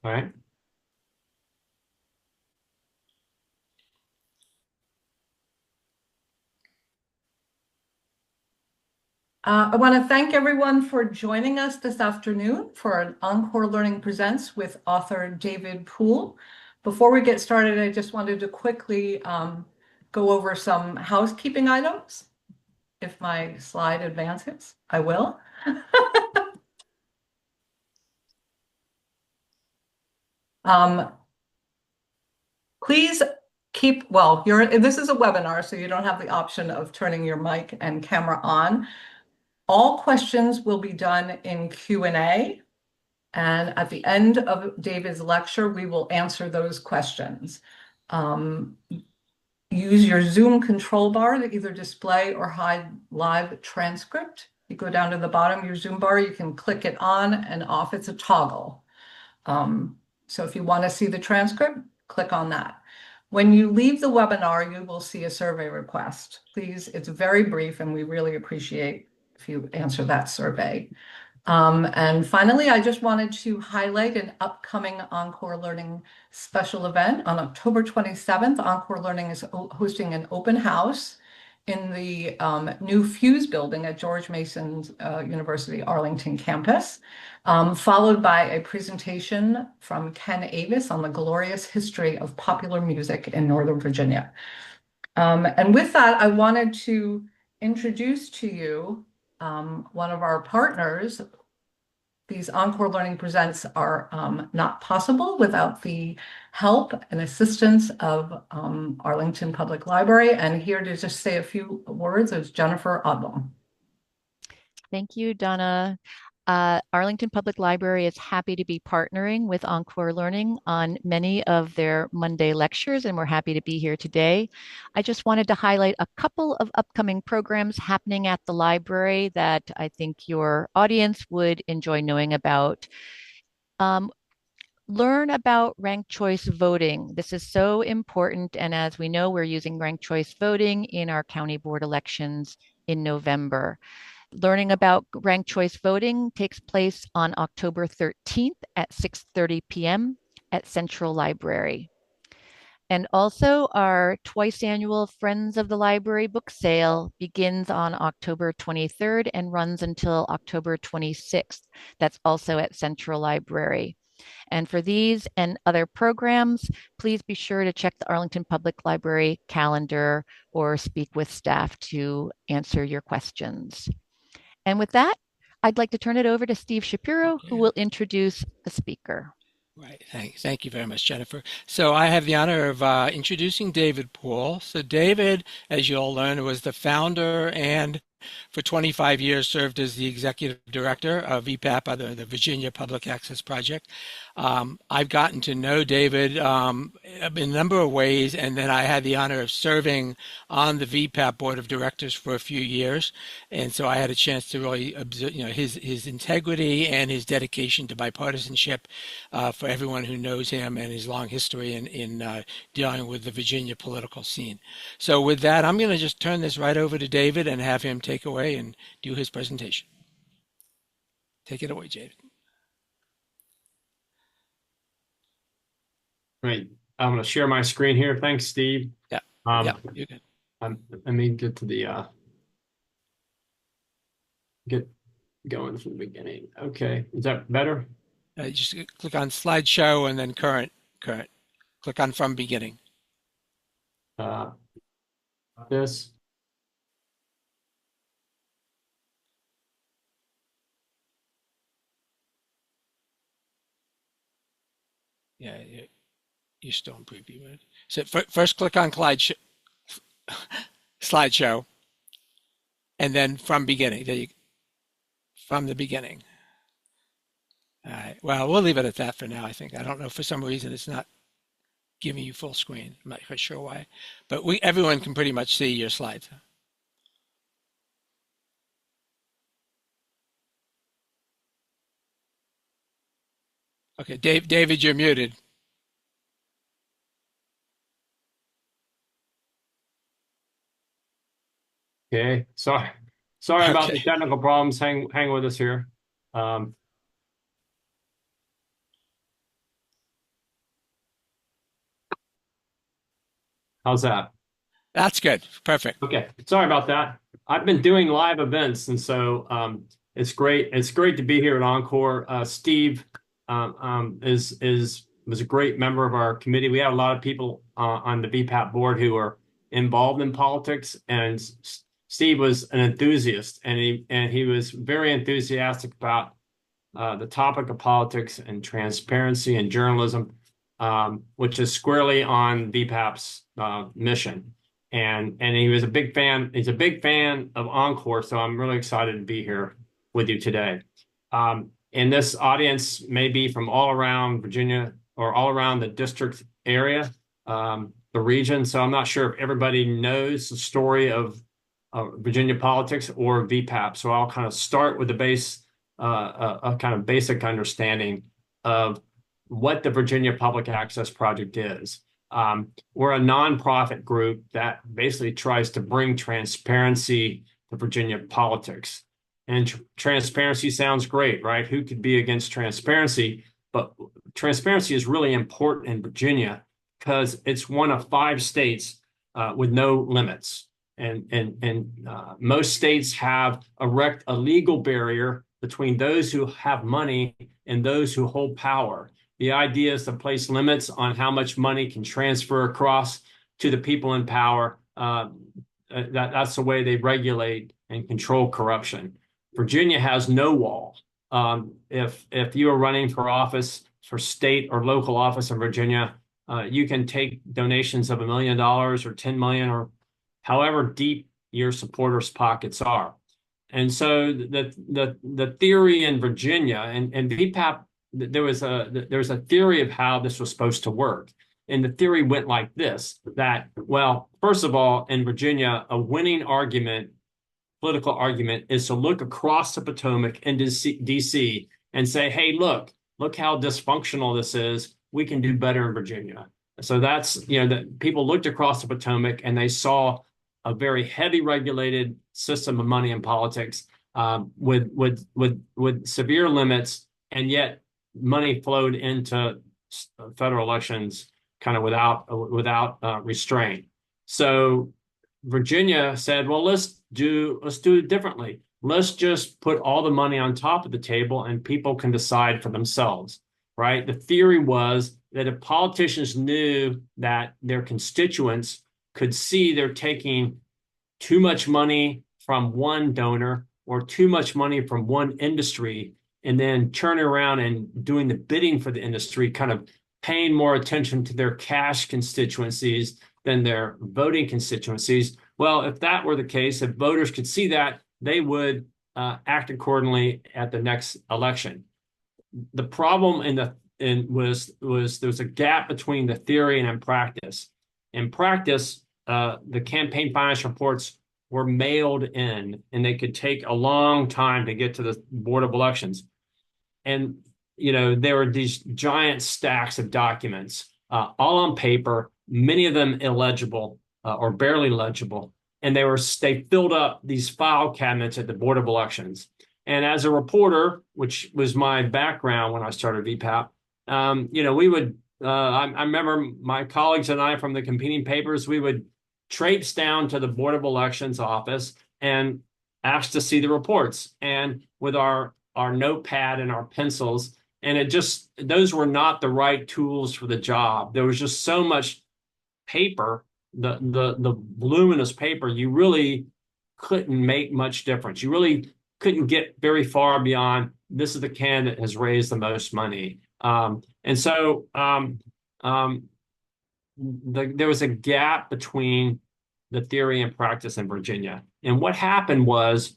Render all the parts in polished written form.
All right. I want to thank everyone for joining us this afternoon for an Encore Learning Presents with author David Poole. Before we get started, I just wanted to quickly go over some housekeeping items. If my slide advances, I will. Please this is a webinar, so you don't have the option of turning your mic and camera on. All questions will be done in Q&A. And at the end of David's lecture, we will answer those questions. Use your Zoom control bar to either display or hide live transcript. You go down to the bottom of your Zoom bar, you can click it on and off. It's a toggle. So if you want to see the transcript, click on that. When you leave the webinar, you will see a survey request. Please, it's very brief, and we really appreciate if you answer that survey. And finally, I just wanted to highlight an upcoming Encore Learning special event. On October 27th, Encore Learning is hosting an open house in the new Fuse building at George Mason University Arlington campus, followed by a presentation from Ken Avis on the glorious history of popular music in Northern Virginia. And with that, I wanted to introduce to you one of our partners. These Encore Learning Presents are not possible without the help and assistance of Arlington Public Library. And here to just say a few words is Jennifer Odlum. Thank you, Donna. Arlington Public Library is happy to be partnering with Encore Learning on many of their Monday lectures, and we're happy to be here today. I just wanted to highlight a couple of upcoming programs happening at the library that I think your audience would enjoy knowing about. Learn about ranked choice voting. This is so important, and as we know, we're using ranked choice voting in our county board elections in November. Learning about ranked choice voting takes place on October 13th at 6:30 p.m. at Central Library. And also our twice annual Friends of the Library book sale begins on October 23rd and runs until October 26th. That's also at Central Library. And for these and other programs, please be sure to check the Arlington Public Library calendar or speak with staff to answer your questions. And with that, I'd like to turn it over to Steve Shapiro, who will introduce the speaker. Right. Thank you very much, Jennifer. So I have the honor of introducing David Poole. So David, as you'll learn, was the founder and for 25 years served as the executive director of VPAP, the Virginia Public Access Project. I've gotten to know David in a number of ways, and then I had the honor of serving on the VPAP board of directors for a few years, and so I had a chance to really observe, his integrity and his dedication to bipartisanship for everyone who knows him and his long history in dealing with the Virginia political scene. So with that, I'm going to just turn this right over to David and have him take away and do his presentation. Take it away, David. Great. I'm going to share my screen here. Thanks, Steve. Yeah. You're good. Let me get to the get going from the beginning. Okay, is that better? Just click on slideshow and then current. Click on from beginning. This. Yeah, you're still in preview mode. So first click on slideshow, and then from beginning. From the beginning. All right. Well, we'll leave it at that for now, I think. I don't know, for some reason it's not giving you full screen. I'm not quite sure why. But everyone can pretty much see your slides. Okay, David, you're muted. Okay, sorry about the technical problems. Hang with us here. How's that? That's good. Perfect. Okay. Sorry about that. I've been doing live events, and so it's great. It's great to be here at Encore. Steve was a great member of our committee. We have a lot of people on the VPAP board who are involved in politics, and Steve was an enthusiast, and he was very enthusiastic about the topic of politics and transparency and journalism, which is squarely on VPAP's mission. And he was a big fan. He's a big fan of Encore, so I'm really excited to be here with you today. And this audience may be from all around Virginia or all around the district area, the region. So I'm not sure if everybody knows the story of Virginia politics or VPAP. So I'll kind of start with a kind of basic understanding of what the Virginia Public Access Project is. We're a nonprofit group that basically tries to bring transparency to Virginia politics. And transparency sounds great, right? Who could be against transparency? But transparency is really important in Virginia because it's one of 5 states with no limits. And most states have erect a legal barrier between those who have money and those who hold power. The idea is to place limits on how much money can transfer across to the people in power. That's the way they regulate and control corruption. Virginia has no wall. If you are running for office, for state or local office in Virginia, you can take donations of $1 million or 10 million or however deep your supporters' pockets are. And so the theory in Virginia and VPAP, there was a theory of how this was supposed to work. And the theory went like this, that, well, first of all, in Virginia, a winning argument, political argument, is to look across the Potomac into DC and say, hey, look how dysfunctional this is. We can do better in Virginia. So that's, the people looked across the Potomac and they saw a very heavy regulated system of money in politics with severe limits, and yet money flowed into federal elections kind of without restraint. So Virginia said, well, let's do it differently. Let's just put all the money on top of the table and people can decide for themselves, right? The theory was that if politicians knew that their constituents could see they're taking too much money from one donor or too much money from one industry and then turning around and doing the bidding for the industry, kind of paying more attention to their cash constituencies than their voting constituencies. Well, if that were the case, if voters could see that, they would act accordingly at the next election. The problem was there was a gap between the theory and in practice. In practice, the campaign finance reports were mailed in, and they could take a long time to get to the Board of Elections. And, there were these giant stacks of documents, all on paper, many of them illegible or barely legible. And they filled up these file cabinets at the Board of Elections. And as a reporter, which was my background when I started VPAP, we would, I remember my colleagues and I from the competing papers, we would traipse down to the Board of Elections office and ask to see the reports, and with our notepad and our pencils. And those were not the right tools for the job. There was just so much paper, the voluminous paper, you really couldn't make much difference. You really couldn't get very far beyond, this is the candidate has raised the most money. And so there was a gap between the theory and practice in Virginia. And what happened was,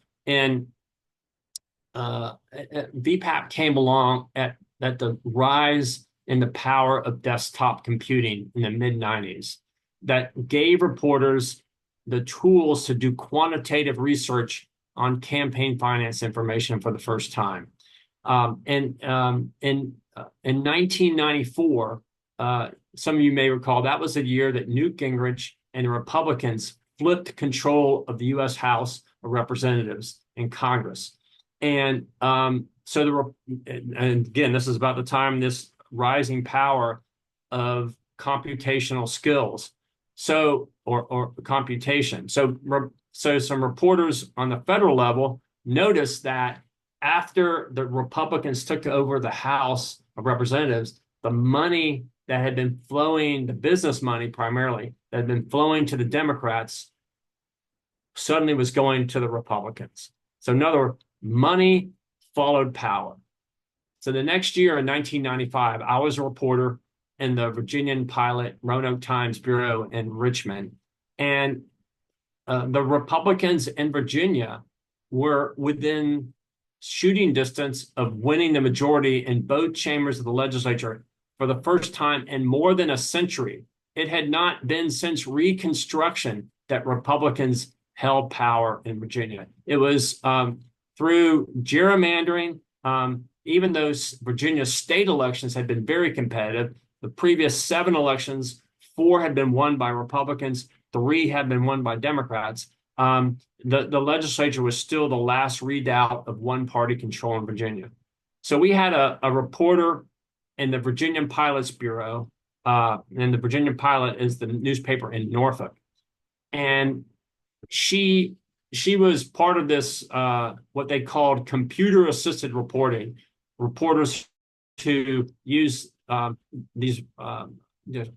VPAP came along at the rise in the power of desktop computing in the mid-90s that gave reporters the tools to do quantitative research on campaign finance information for the first time. In 1994, some of you may recall, that was the year that Newt Gingrich and the Republicans flipped control of the U.S. House of Representatives and Congress. And and again, this is about the time this rising power of computational skills. or computation. So some reporters on the federal level noticed that after the Republicans took over the House of Representatives, the money that had been flowing, the business money primarily, that had been flowing to the Democrats suddenly was going to the Republicans. So in other words, money followed power. So the next year in 1995, I was a reporter in the Virginian Pilot Roanoke Times Bureau in Richmond. And the Republicans in Virginia were within shooting distance of winning the majority in both chambers of the legislature for the first time in more than a century. It had not been since Reconstruction that Republicans held power in Virginia. It was through gerrymandering. Even though Virginia state elections had been very competitive, the previous 7 elections, 4 had been won by Republicans, 3 had been won by Democrats. The legislature was still the last redoubt of one-party control in Virginia. So we had a reporter in the Virginian Pilot's Bureau, and the Virginian Pilot is the newspaper in Norfolk. And she was part of this, what they called computer-assisted reporting, reporters who use these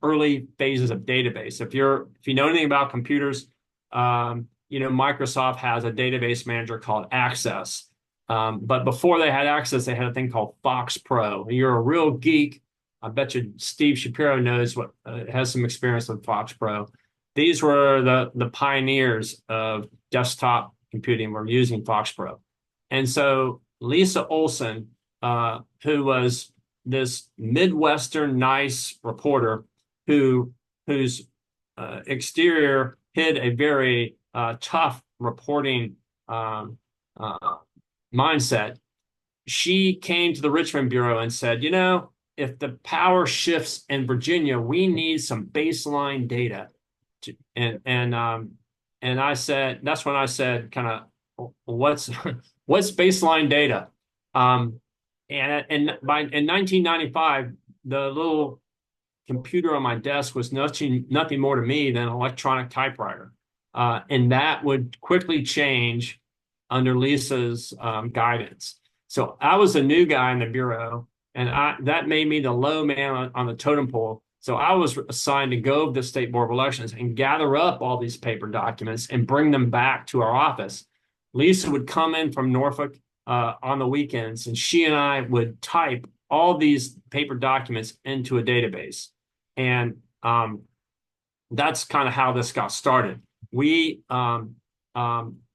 early phases of database. If you know anything about computers, Microsoft has a database manager called Access. But before they had Access, they had a thing called Fox Pro. You're a real geek. I bet you Steve Shapiro knows has some experience with Fox Pro. These were the pioneers of desktop computing were using Fox Pro. And so Lisa Olson, who was this Midwestern nice reporter whose exterior hid a very tough reporting mindset, she came to the Richmond Bureau and said, if the power shifts in Virginia, we need some baseline data. And I said, that's when I said, kind of, what's baseline data? And in 1995, the little computer on my desk was nothing more to me than an electronic typewriter. And that would quickly change under Lisa's guidance. So I was a new guy in the Bureau, and that made me the low man on the totem pole. So I was assigned to go to the State Board of Elections and gather up all these paper documents and bring them back to our office. Lisa would come in from Norfolk on the weekends, and she and I would type all these paper documents into a database. And that's kind of how this got started. And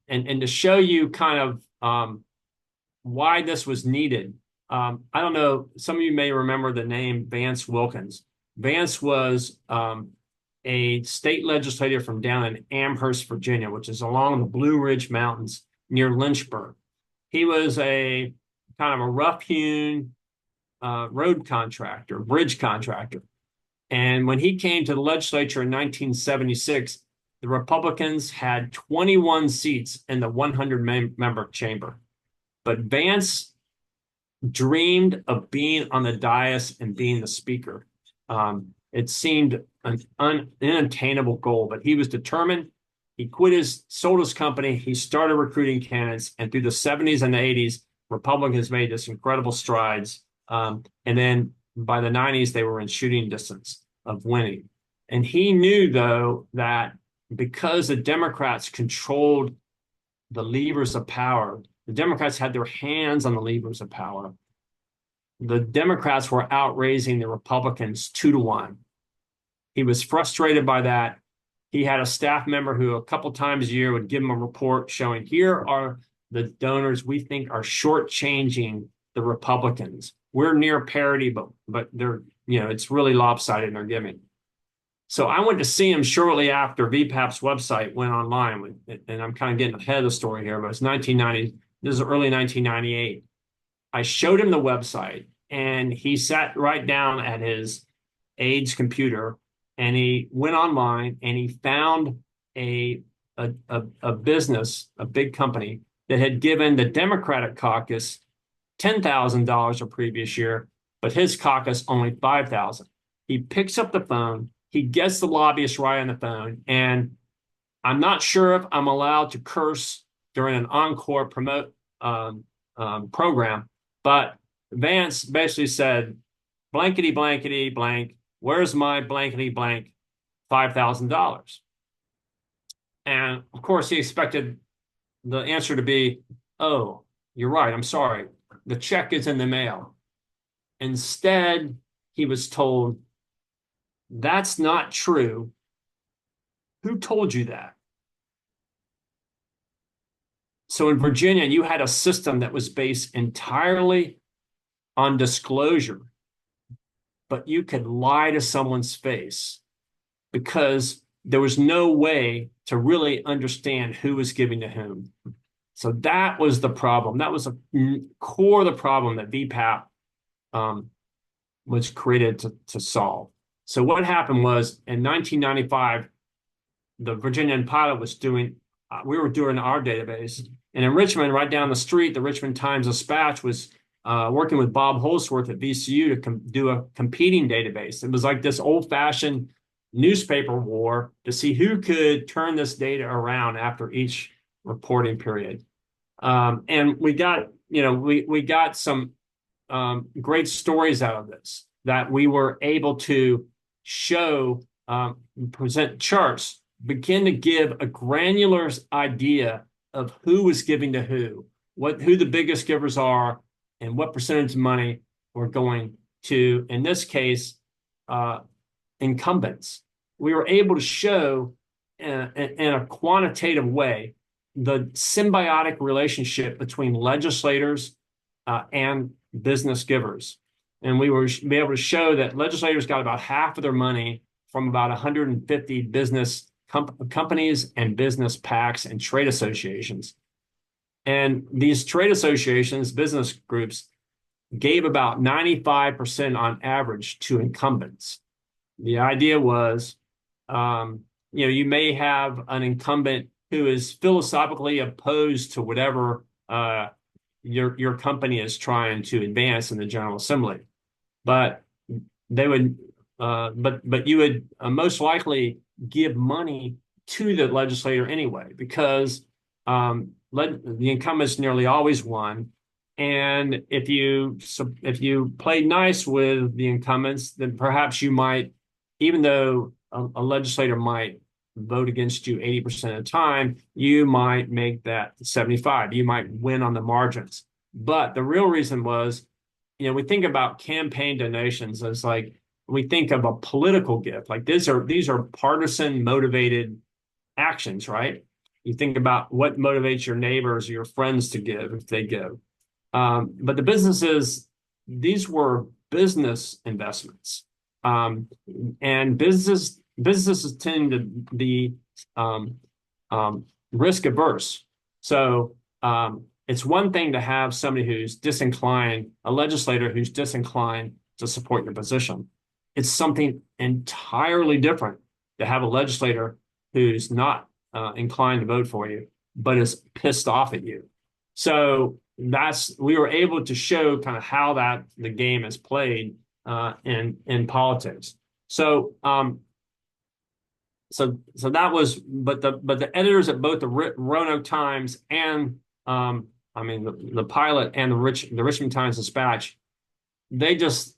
to show you kind of why this was needed, I don't know, some of you may remember the name Vance Wilkins. Vance was a state legislator from down in Amherst, Virginia, which is along the Blue Ridge Mountains near Lynchburg. He was a kind of a rough-hewn road contractor, bridge contractor. And when he came to the legislature in 1976, the Republicans had 21 seats in the 100-member chamber. But Vance dreamed of being on the dais and being the speaker. It seemed an unattainable goal, but he was determined. He sold his company. He started recruiting candidates. And through the 70s and the 80s, Republicans made this incredible strides. And then by the 90s, they were in shooting distance of winning. And he knew, though, that because the Democrats controlled the levers of power, the Democrats had their hands on the levers of power, the Democrats were outraising the Republicans 2-1. He was frustrated by that. He had a staff member who a couple times a year would give him a report showing, here are the donors we think are shortchanging the Republicans. We're near parity, but they're, it's really lopsided in their giving. So I went to see him shortly after VPAP's website went online, and I'm kind of getting ahead of the story here, but it's 1990. This is early 1998. I showed him the website, and he sat right down at his aide's computer, and he went online and he found a business, a big company that had given the Democratic caucus $10,000 a previous year, but his caucus only $5,000. He picks up the phone, he gets the lobbyist right on the phone, and I'm not sure if I'm allowed to curse during an Encore program, but Vance basically said, blankety blankety blank, where's my blankety blank $5,000? And of course, he expected the answer to be, oh, you're right, I'm sorry, the check is in the mail. Instead, he was told, that's not true. Who told you that? So in Virginia, you had a system that was based entirely on disclosure, but you could lie to someone's face because there was no way to really understand who was giving to whom. So that was the problem. That was a core of the problem that VPAP was created to solve. So what happened was in 1995, the Virginia pilot was doing, we were doing our database. And in Richmond, right down the street, the Richmond Times-Dispatch was working with Bob Holsworth at VCU to do a competing database. It was like this old-fashioned newspaper war to see who could turn this data around after each reporting period. And we got, we got some great stories out of this, that we were able to show, present charts, begin to give a granular idea of who was giving to who the biggest givers are, and what percentage of money we're going to, in this case, incumbents. We were able to show in a quantitative way the symbiotic relationship between legislators and business givers. And we were able to show that legislators got about half of their money from about 150 business companies and business PACs and trade associations. And these trade associations, business groups, gave about 95% on average to incumbents. The idea was, you may have an incumbent who is philosophically opposed to whatever your company is trying to advance in the General Assembly, but they would, but you would most likely give money to the legislator anyway, because the incumbents nearly always won. And if you played nice with the incumbents, then perhaps you might, even though a legislator might vote against you 80% of the time, you might make that 75. You might win on the margins. But the real reason was, we think about campaign donations as like, we think of a political gift. Like these are partisan motivated actions, right? You think about what motivates your neighbors or your friends to give if they give. But the businesses, these were business investments. And businesses tend to be risk averse. So it's one thing to have somebody who's disinclined, a legislator who's disinclined to support your position. It's something entirely different to have a legislator who's not inclined to vote for you, but is pissed off at you. So we were able to show kind of how the game is played in politics. So that was, but the editors at both the Roanoke Times and the Pilot and the Richmond Times-Dispatch, they just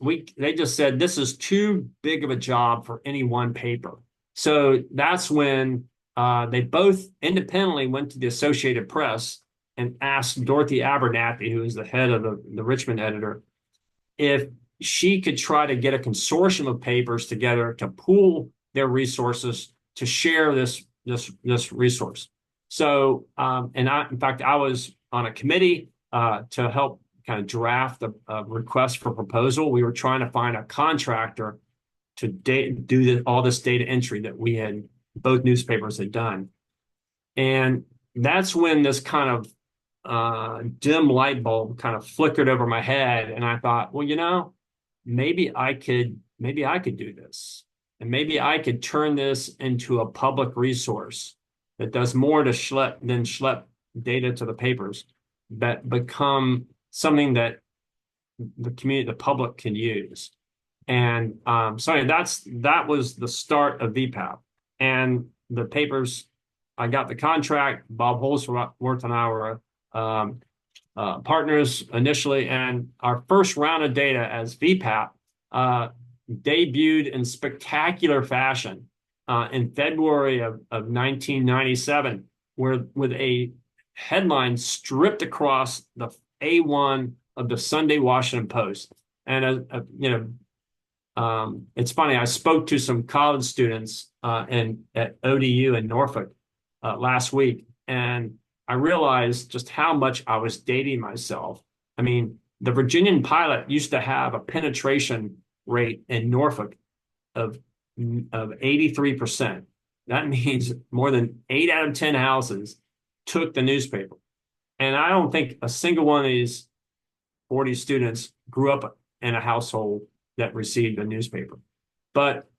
said this is too big of a job for any one paper. So that's when they both independently went to the Associated Press and asked Dorothy Abernathy, who is the head of the Richmond editor, if she could try to get a consortium of papers together to pool their resources to share this resource. So, in fact, I was on a committee to help kind of draft a request for proposal. We were trying to find a contractor to do all this data entry that both newspapers had done. And that's when this kind of dim light bulb kind of flickered over my head. And I thought, well, maybe I could do this. And maybe I could turn this into a public resource that does more to schlep data to the papers, that become something that the public can use. So anyway, that was the start of VPAP. And the papers, I got the contract. Bob Holsworth and I were partners initially, and our first round of data as VPAP debuted in spectacular fashion in February of 1997, with a headline stripped across the A1 of the Sunday Washington Post. And it's funny. I spoke to some college students at ODU in Norfolk last week, and I realized just how much I was dating myself. I mean, the Virginian pilot used to have a penetration rate in Norfolk of 83%. That means more than 8 out of 10 houses took the newspaper. And I don't think a single one of these 40 students grew up in a household that received a newspaper. But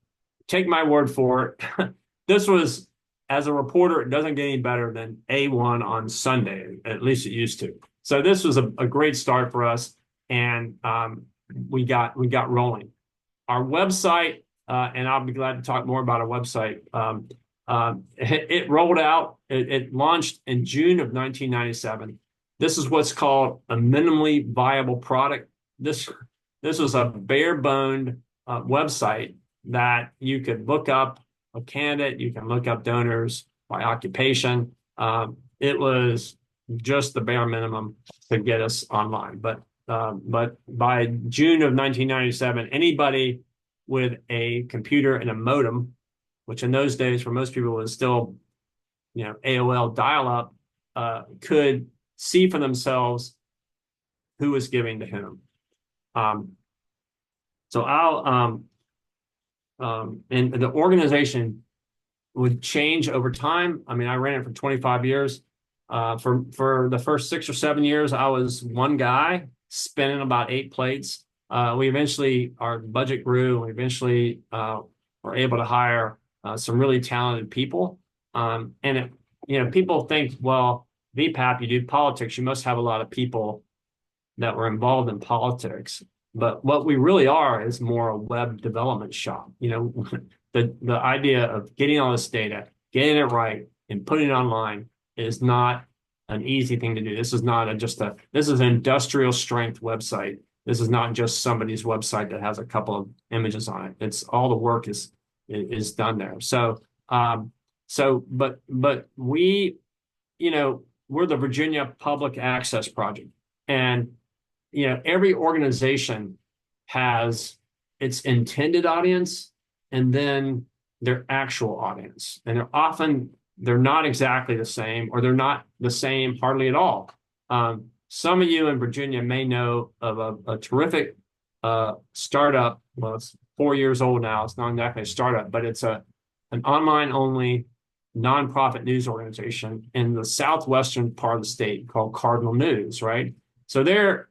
take my word for it. This was, as a reporter, it doesn't get any better than A1 on Sunday. At least it used to. So this was a great start for us, and we got rolling. Our website, and I'll be glad to talk more about our website. It rolled out. It launched in June of 1997. This is what's called a minimally viable product. This was a bare-boned website that you could look up a candidate, you can look up donors by occupation. It was just the bare minimum to get us online. But by June of 1997, anybody with a computer and a modem, which in those days for most people was still, AOL dial-up, could see for themselves who was giving to whom. So and the organization would change over time. I mean, I ran it for 25 years. For the first 6 or 7 years, I was one guy spinning about 8 plates. Our budget grew, and we eventually were able to hire some really talented people. People think, well, VPAP, you do politics, you must have a lot of people that were involved in politics. But what we really are is more a web development shop. The idea of getting all this data, getting it right, and putting it online is not an easy thing to do. This is not this is an industrial strength website. This is not just somebody's website that has a couple of images on it. It's all the work is done there. But we, we're the Virginia Public Access Project, and every organization has its intended audience and then their actual audience. And they're not exactly the same, or they're not the same hardly at all. Some of you in Virginia may know of a terrific startup. Well, it's 4 years old now. It's not exactly a startup, but it's an online-only nonprofit news organization in the southwestern part of the state called Cardinal News, right? So their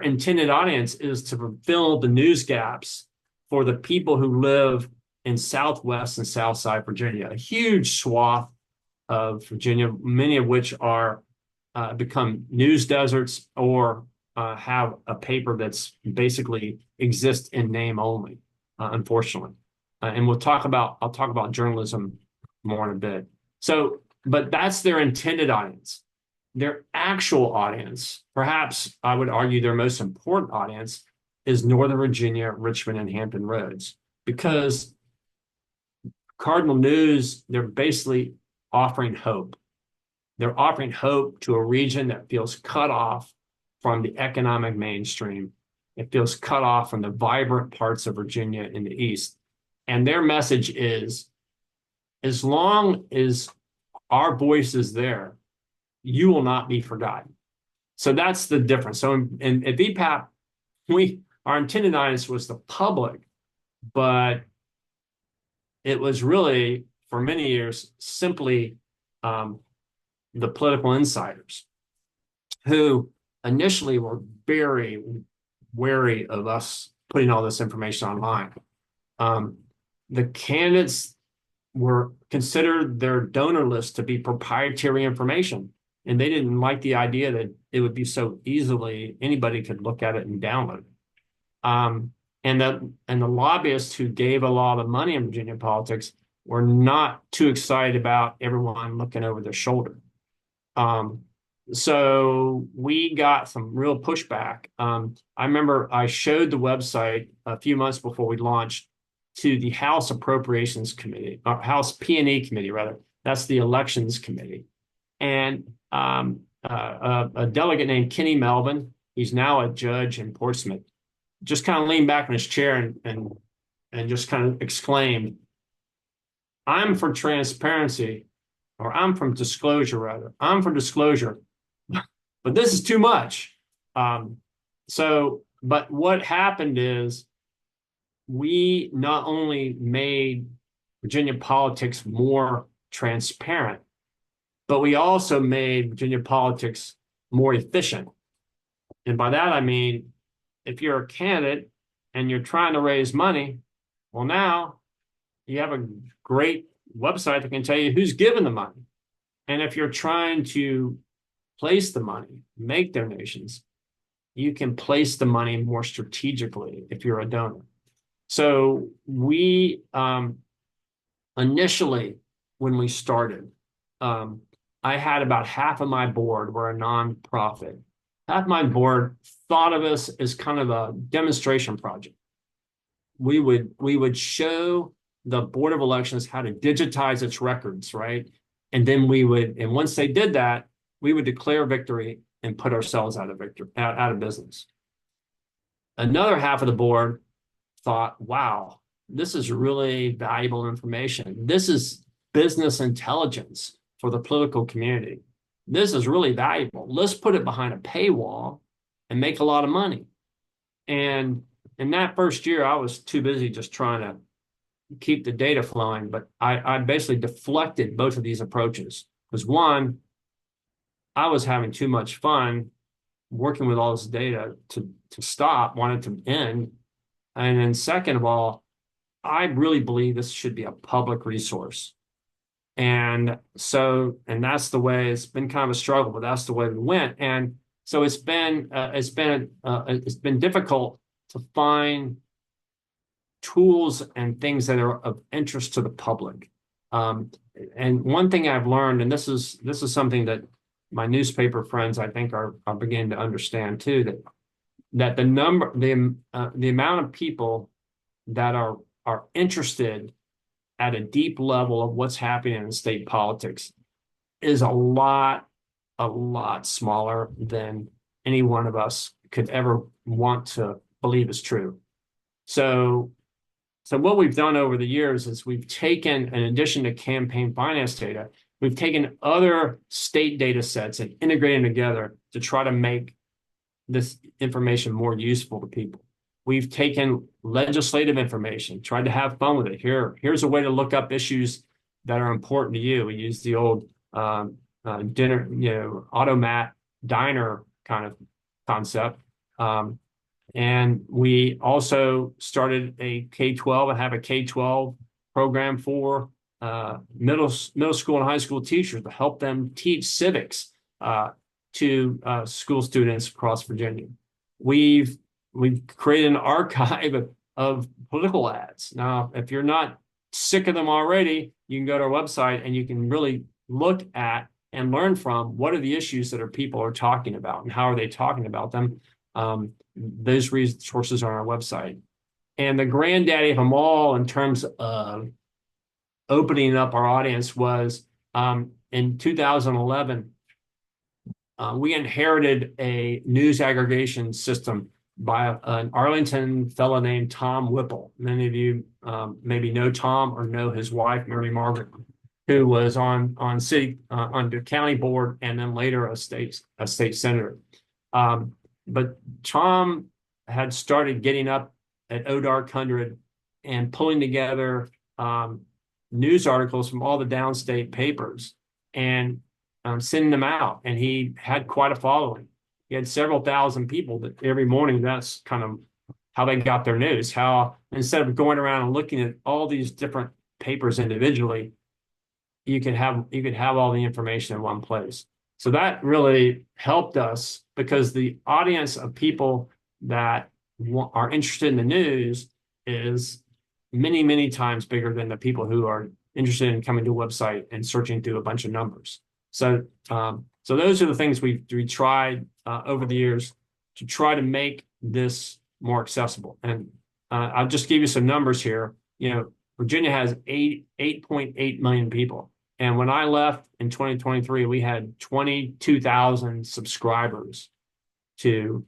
intended audience is to fill the news gaps for the people who live in Southwest and Southside Virginia, a huge swath of Virginia, many of which are become news deserts or have a paper that's basically exists in name only, unfortunately. And I'll talk about journalism more in a bit. So, but that's their intended audience. Their actual audience, perhaps I would argue their most important audience, is Northern Virginia, Richmond, and Hampton Roads, because Cardinal News, they're basically offering hope. They're offering hope to a region that feels cut off from the economic mainstream. It feels cut off from the vibrant parts of Virginia in the east. And their message is, as long as our voice is there, you will not be forgotten. So that's the difference. So at VPAP, our intended audience was the public, but it was really, for many years, simply the political insiders who initially were very wary of us putting all this information online. The candidates were considered their donor list to be proprietary information, and they didn't like the idea that it would be so easily anybody could look at it and download it. And the lobbyists who gave a lot of money in Virginia politics were not too excited about everyone looking over their shoulder. So we got some real pushback. I remember I showed the website a few months before we launched to the House Appropriations Committee, or House P&E Committee, rather. That's the Elections Committee. And a delegate named Kenny Melvin, he's now a judge in Portsmouth, just kind of leaned back in his chair and just kind of exclaimed, "I'm for transparency," or "I'm from disclosure," rather. "I'm for disclosure, but this is too much." But what happened is we not only made Virginia politics more transparent, but we also made Virginia politics more efficient. And by that, I mean, if you're a candidate and you're trying to raise money, well, now you have a great website that can tell you who's giving the money. And if you're trying to place the money, make donations, you can place the money more strategically if you're a donor. So we initially, when we started, I had about half of my board were a nonprofit. Half my board thought of us as kind of a demonstration project. We would show the Board of Elections how to digitize its records, right? And then and once they did that, we would declare victory and put ourselves out of business. Another half of the board thought, wow, this is really valuable information. This is business intelligence for the political community. This is really valuable. Let's put it behind a paywall and make a lot of money. And in that first year, I was too busy just trying to keep the data flowing, but I basically deflected both of these approaches. Because one, I was having too much fun working with all this data to stop, wanted to end. And then second of all, I really believe this should be a public resource. And that's the way it's been kind of a struggle, but that's the way we went. And so it's been difficult to find tools and things that are of interest to the public. And one thing I've learned, and this is something that my newspaper friends I think are beginning to understand too, that the amount of people that are interested at a deep level of what's happening in state politics is a lot smaller than any one of us could ever want to believe is true. So what we've done over the years is we've taken, in addition to campaign finance data, we've taken other state data sets and integrated them together to try to make this information more useful to people. We've taken legislative information, tried to have fun with it. Here's a way to look up issues that are important to you. We use the old automat diner kind of concept. And we also started a K-12 and have a K-12 program for middle school and high school teachers to help them teach civics to school students across Virginia. We've created an archive of political ads. Now, if you're not sick of them already, you can go to our website and you can really look at and learn from what are the issues that people are talking about and how are they talking about them. Those resources are on our website. And the granddaddy of them all in terms of opening up our audience was in 2011, we inherited a news aggregation system by an Arlington fellow named Tom Whipple. Many of you maybe know Tom or know his wife, Mary Margaret, who was on the county board and then later a state senator. But Tom had started getting up at Odark 100 and pulling together news articles from all the downstate papers and sending them out. And he had quite a following. He had several thousand people that every morning, that's kind of how they got their news. How instead of going around and looking at all these different papers individually, you could have all the information in one place. So that really helped us because the audience of people that are interested in the news is many, many times bigger than the people who are interested in coming to a website and searching through a bunch of numbers. So, so those are the things we tried over the years to try to make this more accessible. And I'll just give you some numbers here. Virginia has 8.8 million people. And when I left in 2023, we had 22,000 subscribers to,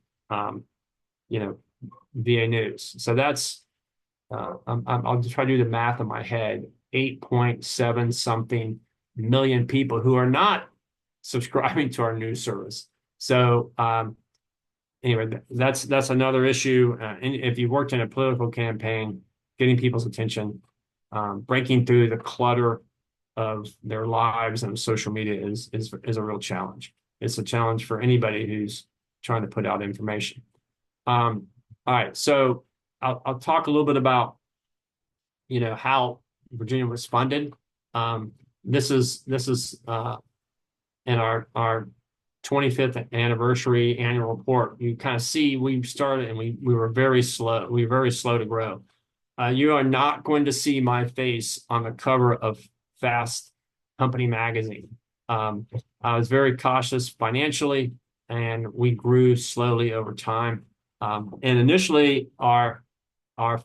VA News. So that's, I'll just try to do the math in my head, 8.7 something million people who are not subscribing to our news service. So anyway, that's another issue. And if you worked in a political campaign, getting people's attention, breaking through the clutter of their lives and social media is a real challenge. It's a challenge for anybody who's trying to put out information. All right, so I'll talk a little bit about how Virginia was funded. This is in our 25th anniversary annual report. You kind of see we started and we were very slow. We were very slow to grow. You are not going to see my face on the cover of Fast Company magazine. I was very cautious financially, and we grew slowly over time. And initially, our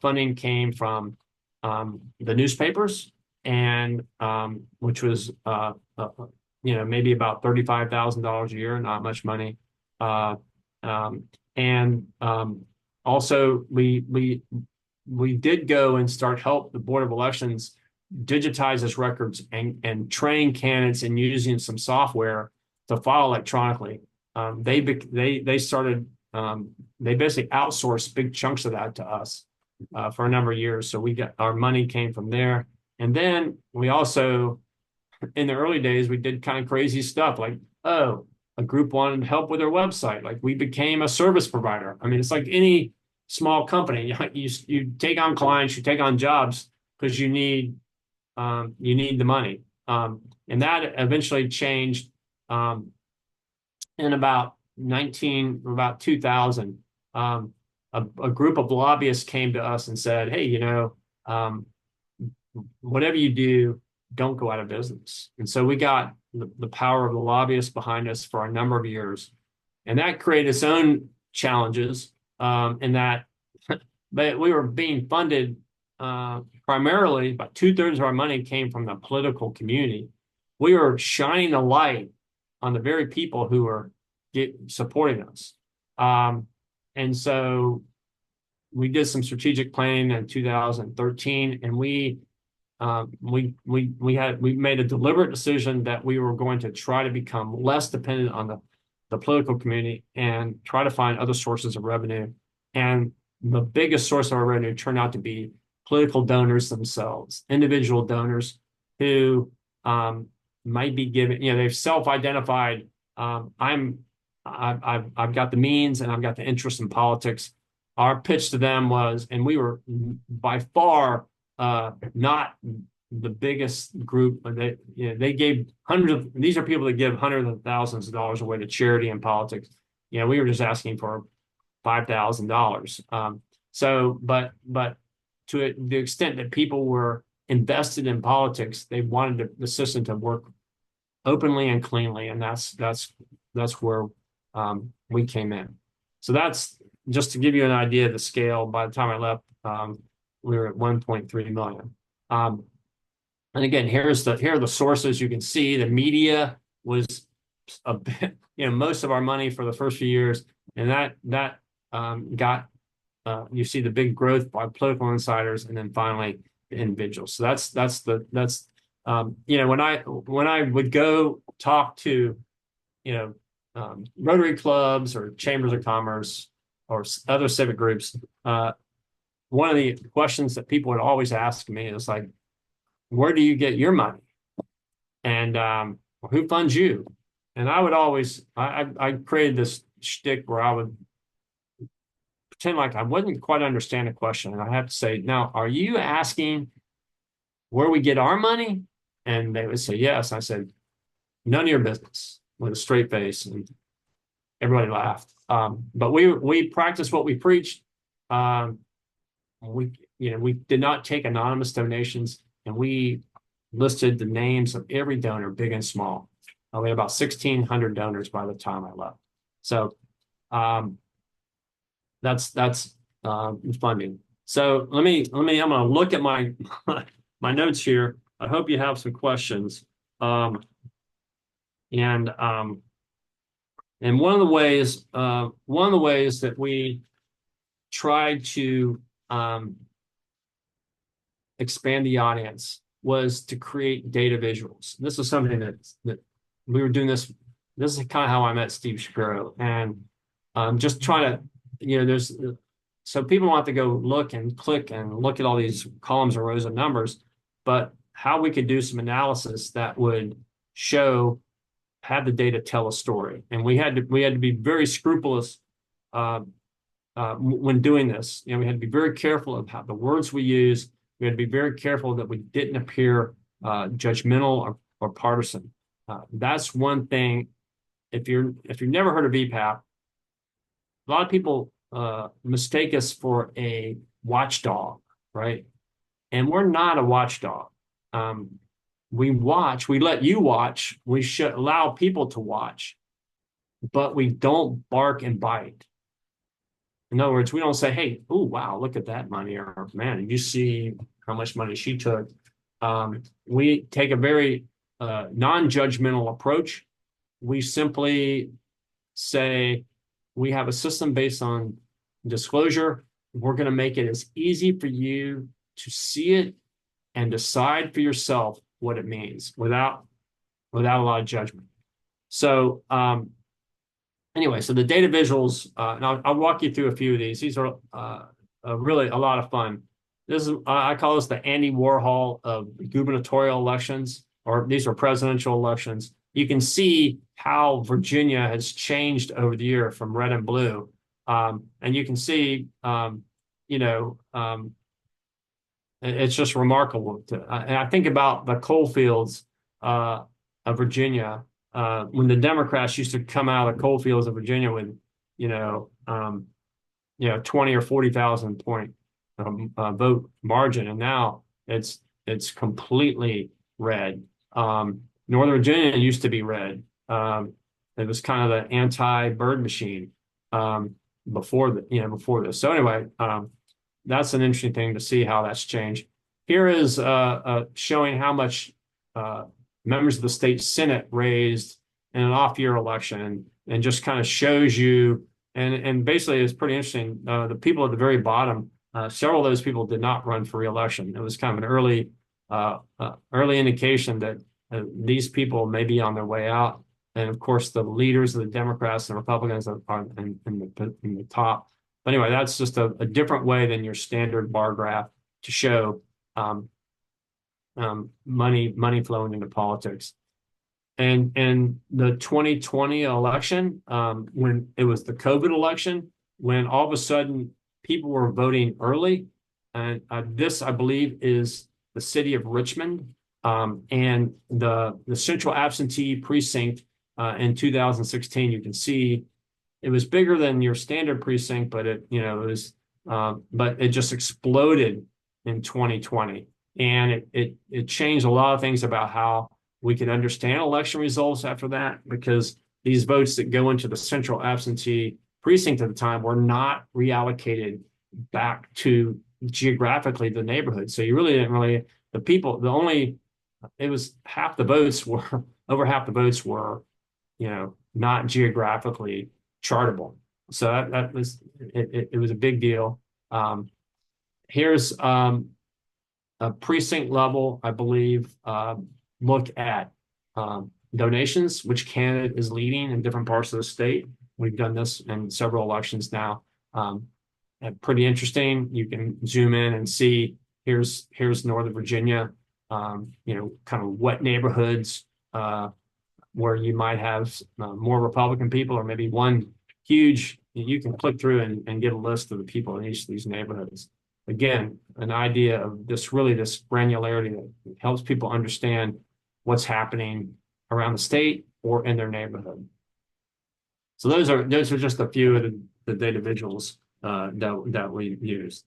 funding came from the newspapers, and which was maybe about $35,000 a year, not much money. And also we did go and start help the Board of Elections digitize its records and train candidates in using some software to file electronically. They started they basically outsourced big chunks of that to us for a number of years. So our money came from there. And then we also, in the early days, we did kind of crazy stuff like, a group wanted help with their website. Like we became a service provider. I mean, it's like any small company. You take on clients, you take on jobs because you need the money. And that eventually changed in about 2000. A group of lobbyists came to us and said, hey, whatever you do, don't go out of business. And so we got the power of the lobbyists behind us for a number of years. And that created its own challenges in that, but we were being funded primarily, about 2/3 of our money came from the political community. We were shining a light on the very people who were supporting us. And so we did some strategic planning in 2013, and we made a deliberate decision that we were going to try to become less dependent on the political community and try to find other sources of revenue. And the biggest source of our revenue turned out to be political donors themselves, individual donors who might be giving, they've self-identified, I've got the means and I've got the interest in politics. Our pitch to them was, and we were by far not the biggest group. They gave these are people that give hundreds of thousands of dollars away to charity and politics. We were just asking for $5,000. But to the extent that people were invested in politics, they wanted the system to work openly and cleanly, and that's where we came in. So that's just to give you an idea of the scale. By the time I left, we were at 1.3 million. And again, here are the sources. You can see the media was a bit, most of our money for the first few years, and that got you see the big growth by political insiders, and then finally the individuals. So that's when I would go talk to Rotary clubs or chambers of commerce or other civic groups, one of the questions that people would always ask me is like, where do you get your money? And who funds you? And I would always, I created this shtick where I would pretend like I wouldn't quite understand the question. And I have to say, now, are you asking where we get our money? And they would say, yes. I said, none of your business, with a straight face. And everybody laughed. But we practiced what we preached. we did not take anonymous donations, and we listed the names of every donor, big and small. We had about 1,600 donors by the time I left. So that's funding. So let me I'm going to look at my my notes here. I hope you have some questions. And one of the ways that we tried to expand the audience was to create data visuals. This is something that we were doing this. This is kind of how I met Steve Shapiro, and just trying to, there's so people don't have to go look and click and look at all these columns and rows of numbers, but how we could do some analysis that would have the data tell a story. And we had to be very scrupulous when doing this. We had to be very careful of how the words we use. We had to be very careful that we didn't appear judgmental or partisan. That's one thing. If you've never heard of VPAP, a lot of people mistake us for a watchdog, right? And we're not a watchdog. We watch, we let you watch, we should allow people to watch, but we don't bark and bite. In other words, we don't say, hey, oh, wow, look at that money, or man, did you see how much money she took? We take a very non-judgmental approach. We simply say, we have a system based on disclosure. We're going to make it as easy for you to see it and decide for yourself what it means without a lot of judgment. So anyway, so the data visuals, and I'll walk you through a few of these. These are really a lot of fun. This is, I call this the Andy Warhol of gubernatorial elections, or these are presidential elections. You can see how Virginia has changed over the year from red and blue. And you can see, it's just remarkable. And I think about the coal fields of Virginia, when the Democrats used to come out of the coal fields of Virginia with, 20 or 40,000 point vote margin, and now it's completely red. Northern Virginia used to be red. It was kind of the anti-bird machine before this. So anyway, that's an interesting thing to see how that's changed. Here is showing how much members of the state Senate raised in an off-year election, and just kind of shows you, and basically it's pretty interesting. The people at the very bottom, several of those people did not run for re-election. It was kind of an early indication that these people may be on their way out. And of course, the leaders of the Democrats and Republicans are in the top. But anyway, that's just a different way than your standard bar graph to show money flowing into politics. And in the 2020 election, when it was the COVID election, when all of a sudden people were voting early, and this, I believe, is the city of Richmond, and the central absentee precinct in 2016. You can see it was bigger than your standard precinct, but but it just exploded in 2020, and it changed a lot of things about how we could understand election results after that, because these votes that go into the central absentee precinct at the time were not reallocated back to geographically the neighborhood. So you really didn't it was half the votes were over half the votes were, not geographically chartable. So that was it was a big deal. Here's a precinct level, I believe, look at donations, which candidate is leading in different parts of the state. We've done this in several elections now. Pretty interesting. You can zoom in and see here's Northern Virginia, kind of wet neighborhoods where you might have more Republican people, or maybe one huge, you can click through and get a list of the people in each of these neighborhoods. Again, an idea of this granularity that helps people understand what's happening around the state or in their neighborhood. So those are just a few of the data visuals. that we use.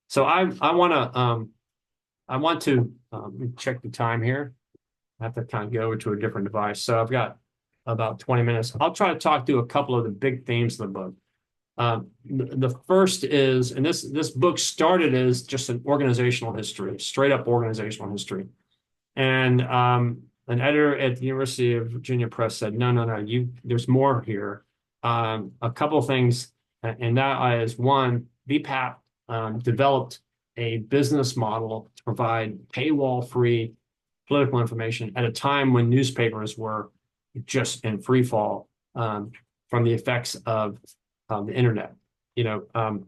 So I want to check the time here. I have to kind of go over to a different device. So I've got about 20 minutes. I'll try to talk through a couple of the big themes of the book. The first is, and this book started as just an organizational history, straight up organizational history. And an editor at the University of Virginia Press said, no, there's more here. A couple of things, and that is one, VPAP developed a business model to provide paywall-free political information at a time when newspapers were just in free fall from the effects of the internet. A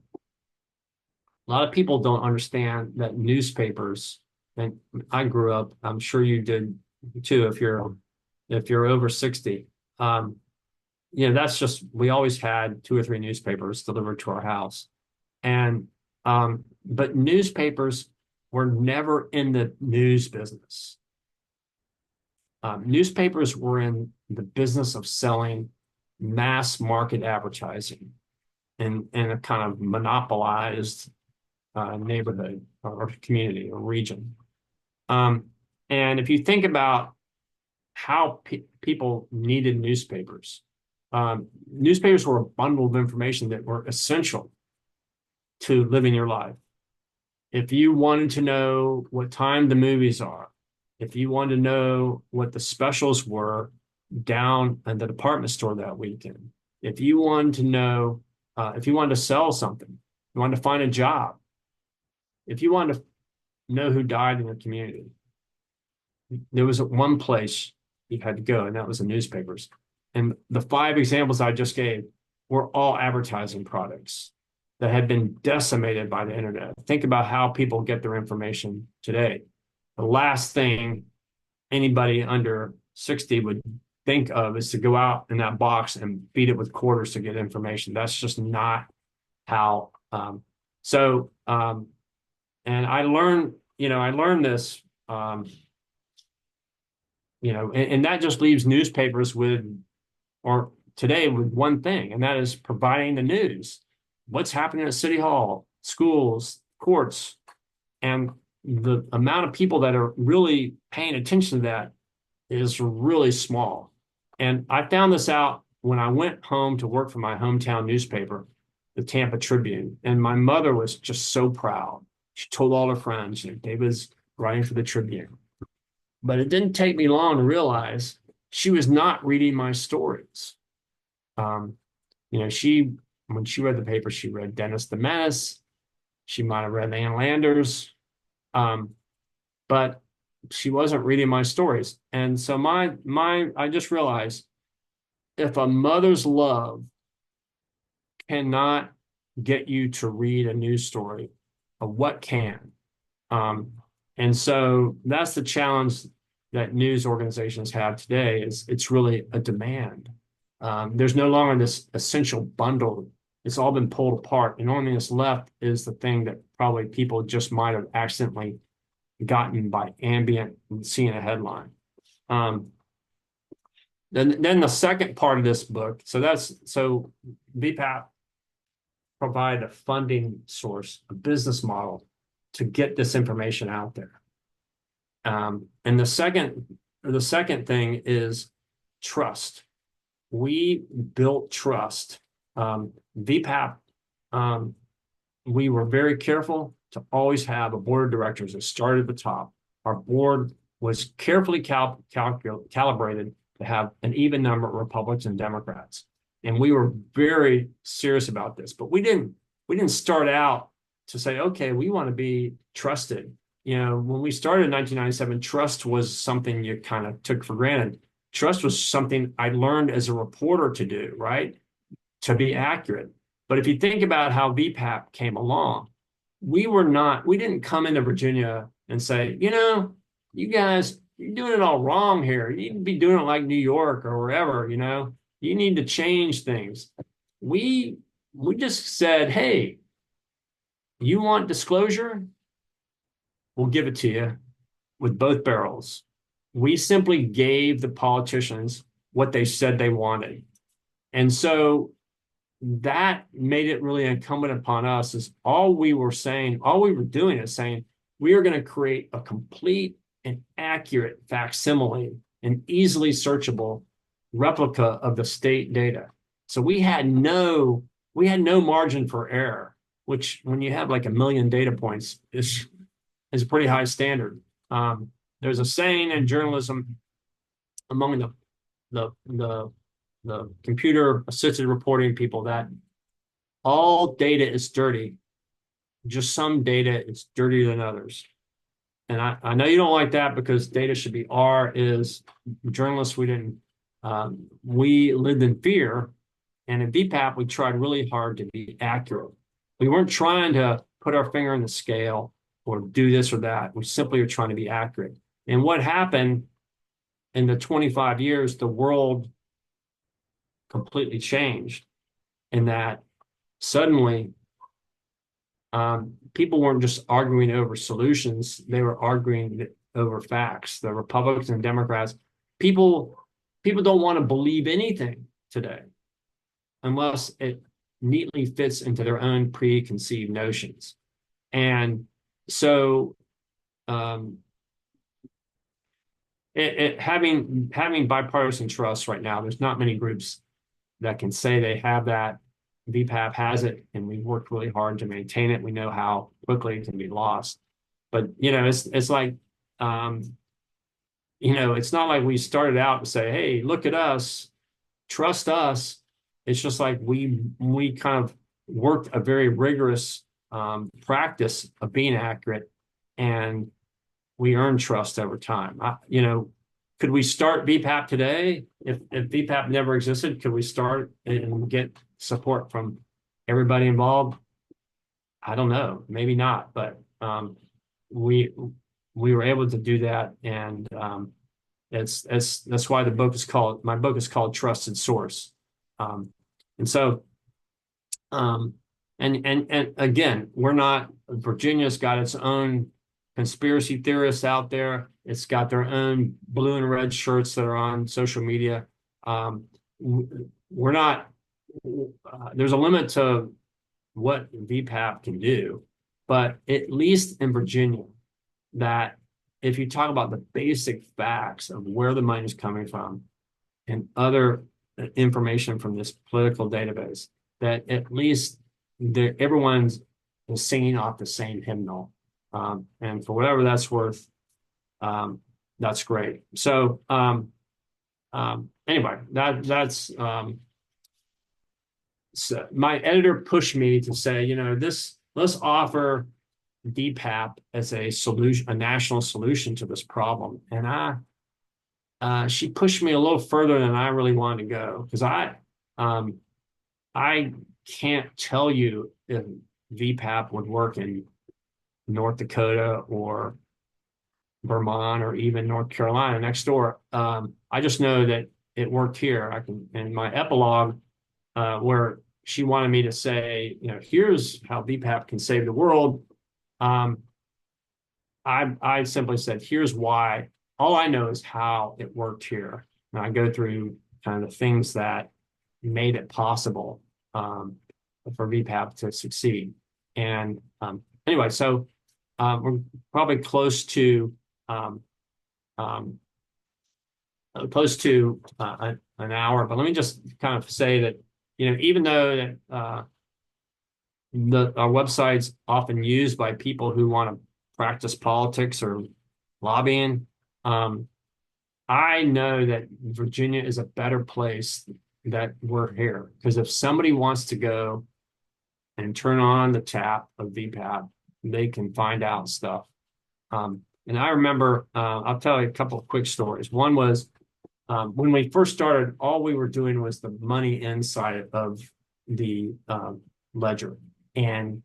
lot of people don't understand that newspapers, and I grew up, I'm sure you did too, if you're over 60. That's just, we always had 2 or 3 newspapers delivered to our house. And but newspapers were never in the news business. Newspapers were in the business of selling mass market advertising in a kind of monopolized neighborhood or community or region. And if you think about how people needed newspapers, newspapers were a bundle of information that were essential to living your life. If you wanted to know what time the movies are, if you wanted to know what the specials were down at the department store that weekend, if you wanted to know, if you wanted to sell something, you wanted to find a job, if you wanted to know who died in your community, there was one place you had to go, and that was the newspapers. And the 5 examples I just gave were all advertising products that had been decimated by the internet. Think about how people get their information today. The last thing anybody under 60 would think of is to go out in that box and beat it with quarters to get information. That's just not how. And I learned this, and that just leaves newspapers or today with one thing, and that is providing the news. What's happening at City Hall, schools, courts, and the amount of people that are really paying attention to that is really small. And I found this out when I went home to work for my hometown newspaper, the Tampa Tribune, and my mother was just so proud. She told all her friends, David's writing for the Tribune. But it didn't take me long to realize she was not reading my stories. When she read the paper, she read Dennis the Menace. She might have read Ann Landers, but she wasn't reading my stories. And so I just realized if a mother's love cannot get you to read a news story, what can? And so that's the challenge that news organizations have today. It's really a demand. There's no longer this essential bundle. It's all been pulled apart, and the only thing that's left is the thing that probably people just might have accidentally gotten by ambient and seeing a headline. Then the second part of this book, so VPAP provide a funding source, a business model to get this information out there. And the second thing is trust. We built trust. VPAP, we were very careful to always have a board of directors that started at the top. Our board was carefully calibrated to have an even number of Republicans and Democrats. And we were very serious about this, but we didn't start out to say, okay, we want to be trusted. When we started in 1997, trust was something you kind of took for granted. Trust was something I learned as a reporter to do, right? To be accurate. But if you think about how VPAP came along, we didn't come into Virginia and say, you guys, you're doing it all wrong here. You need to be doing it like New York or wherever, you need to change things. We just said, hey, you want disclosure? We'll give it to you with both barrels. We simply gave the politicians what they said they wanted. And so that made it really incumbent upon us is all we were doing is saying, we are going to create a complete and accurate facsimile, an easily searchable replica of the state data. So we had no margin for error, which when you have like 1 million data points is a pretty high standard. There's a saying in journalism among the computer assisted reporting people that all data is dirty, just some data is dirtier than others. And I know you don't like that because data should be journalists, we lived in fear. And in VPAP, we tried really hard to be accurate. We weren't trying to put our finger in the scale or do this or that. We simply were trying to be accurate. And what happened in the 25 years, the world completely changed in that suddenly people weren't just arguing over solutions, they were arguing over facts. The Republicans and Democrats, people don't want to believe anything today unless it neatly fits into their own preconceived notions. And so having bipartisan trust right now, there's not many groups that can say they have that. VPAP has it, and we've worked really hard to maintain it. We know how quickly it can be lost. But, it's like, it's not like we started out and say, hey, look at us, trust us. It's just like we kind of worked a very rigorous practice of being accurate, and we earned trust over time. Could we start VPAP today? If VPAP never existed, could we start and get support from everybody involved? I don't know, maybe not, but we were able to do that, and that's why my book is called Trusted Source. And so, and again, Virginia's got its own conspiracy theorists out there. It's got their own blue and red shirts that are on social media. We're not, there's a limit to what VPAP can do, but at least in Virginia, that if you talk about the basic facts of where the money is coming from and other information from this political database, that at least everyone's singing off the same hymnal. And for whatever that's worth, that's great. So anyway, that's so my editor pushed me to say, let's offer VPAP as a solution, a national solution to this problem. And she pushed me a little further than I really wanted to go, because I can't tell you if VPAP would work in North Dakota or Vermont or even North Carolina next door. I just know that it worked here. In my epilogue, where she wanted me to say, here's how VPAP can save the world. I simply said, here's why. All I know is how it worked here. And I go through kind of the things that made it possible for VPAP to succeed. And anyway, so we're probably close to an hour, but let me just kind of say that, even though that our website's often used by people who want to practice politics or lobbying, I know that Virginia is a better place that we're here, because if somebody wants to go and turn on the tap of VPAP, they can find out stuff. And I remember, I'll tell you a couple of quick stories. One was when we first started, all we were doing was the money inside of the ledger. And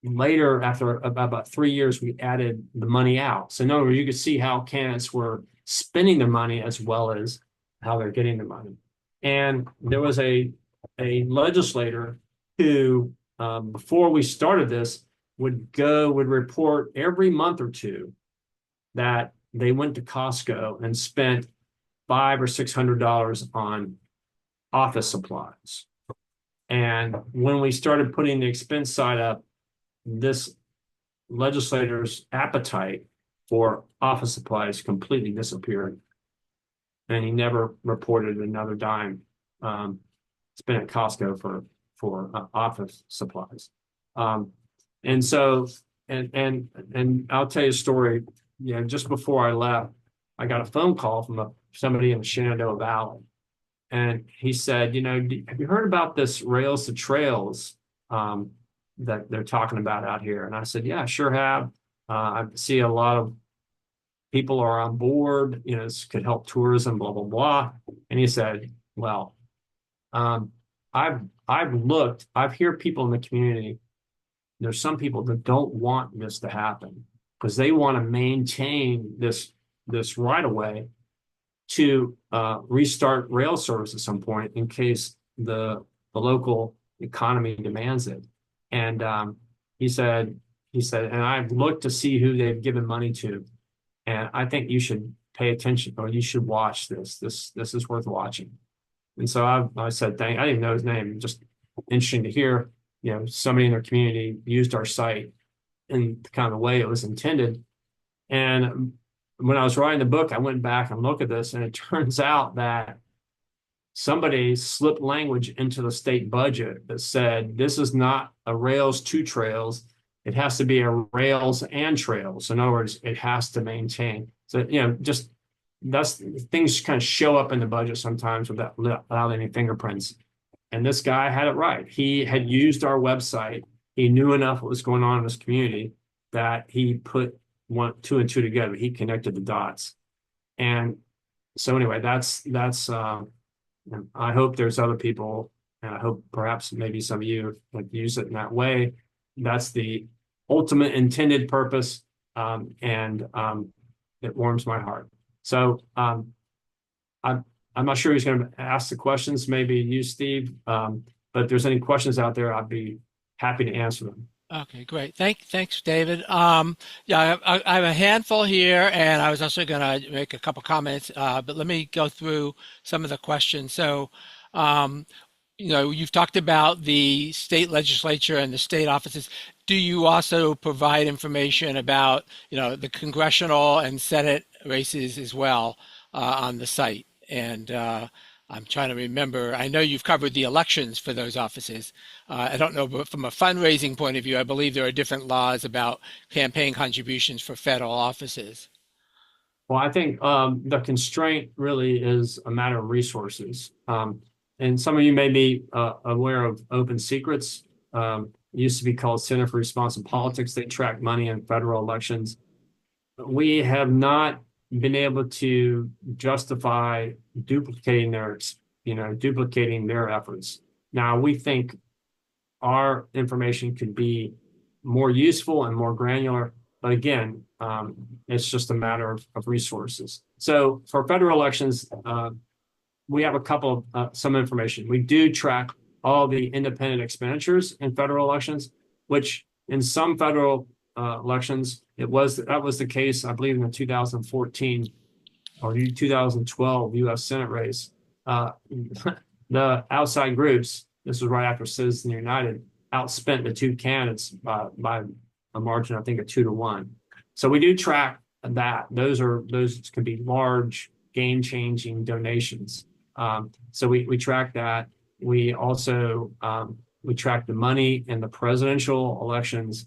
later, after about 3 years, we added the money out. So in other words, you could see how candidates were spending their money as well as how they're getting the money. And there was a legislator who, before we started this, would report every month or two that they went to Costco and spent $500 or $600 on office supplies. And when we started putting the expense side up, this legislator's appetite for office supplies completely disappeared. And he never reported another dime spent at Costco for office supplies. And so, and I'll tell you a story. You know, just before I left, I got a phone call from somebody in the Shenandoah Valley, and he said, you know, have you heard about this rails to trails that they're talking about out here? And I said, yeah, I sure have. I see a lot of people are on board. You know, this could help tourism, blah blah blah. And he said, well, um, I've looked. I've heard people in the community. There's some people that don't want this to happen because they want to maintain this right of way to restart rail service at some point in case the local economy demands it. And he said, and I've looked to see who they've given money to, and I think you should pay attention or you should watch this. This is worth watching. And so I said, I didn't even know his name. Just interesting to hear, you know, somebody in their community used our site in kind of the way it was intended. And when I was writing the book, I went back and looked at this, and it turns out that somebody slipped language into the state budget that said this is not a rails to trails. It has to be a rails and trails. In other words, it has to maintain. So, you know, just that's things kind of show up in the budget sometimes without any fingerprints. And this guy had it right. He had used our website. He knew enough what was going on in this community that he put two and two together. He connected the dots. And so anyway, that's I hope there's other people, and I hope perhaps maybe some of you like use it in that way. That's the ultimate intended purpose, and it warms my heart. So I'm not sure who's going to ask the questions. Maybe you, Steve. But if there's any questions out there, I'd be happy to answer them. Okay, great. Thanks, David. Yeah, I have a handful here, and I was also going to make a couple comments, but let me go through some of the questions. So, you know, you've talked about the state legislature and the state offices. Do you also provide information about, you know, the congressional and Senate races as well on the site? And I'm trying to remember. I know you've covered the elections for those offices. I don't know, but from a fundraising point of view, I believe there are different laws about campaign contributions for federal offices. Well, I think the constraint really is a matter of resources. And some of you may be aware of Open Secrets. It used to be called Center for Responsible Politics. They track money in federal elections. We have not been able to justify duplicating their efforts. Now, we think our information could be more useful and more granular, but again, it's just a matter of resources. So for federal elections, we have a couple of some information. We do track all the independent expenditures in federal elections, which in some federal elections, that was the case, I believe, in the 2014 or 2012 U.S. Senate race. The outside groups, this was right after Citizens United, outspent the two candidates by a margin, I think, of 2-1. So we do track that. Those can be large, game-changing donations. So we track that. We also we track the money in the presidential elections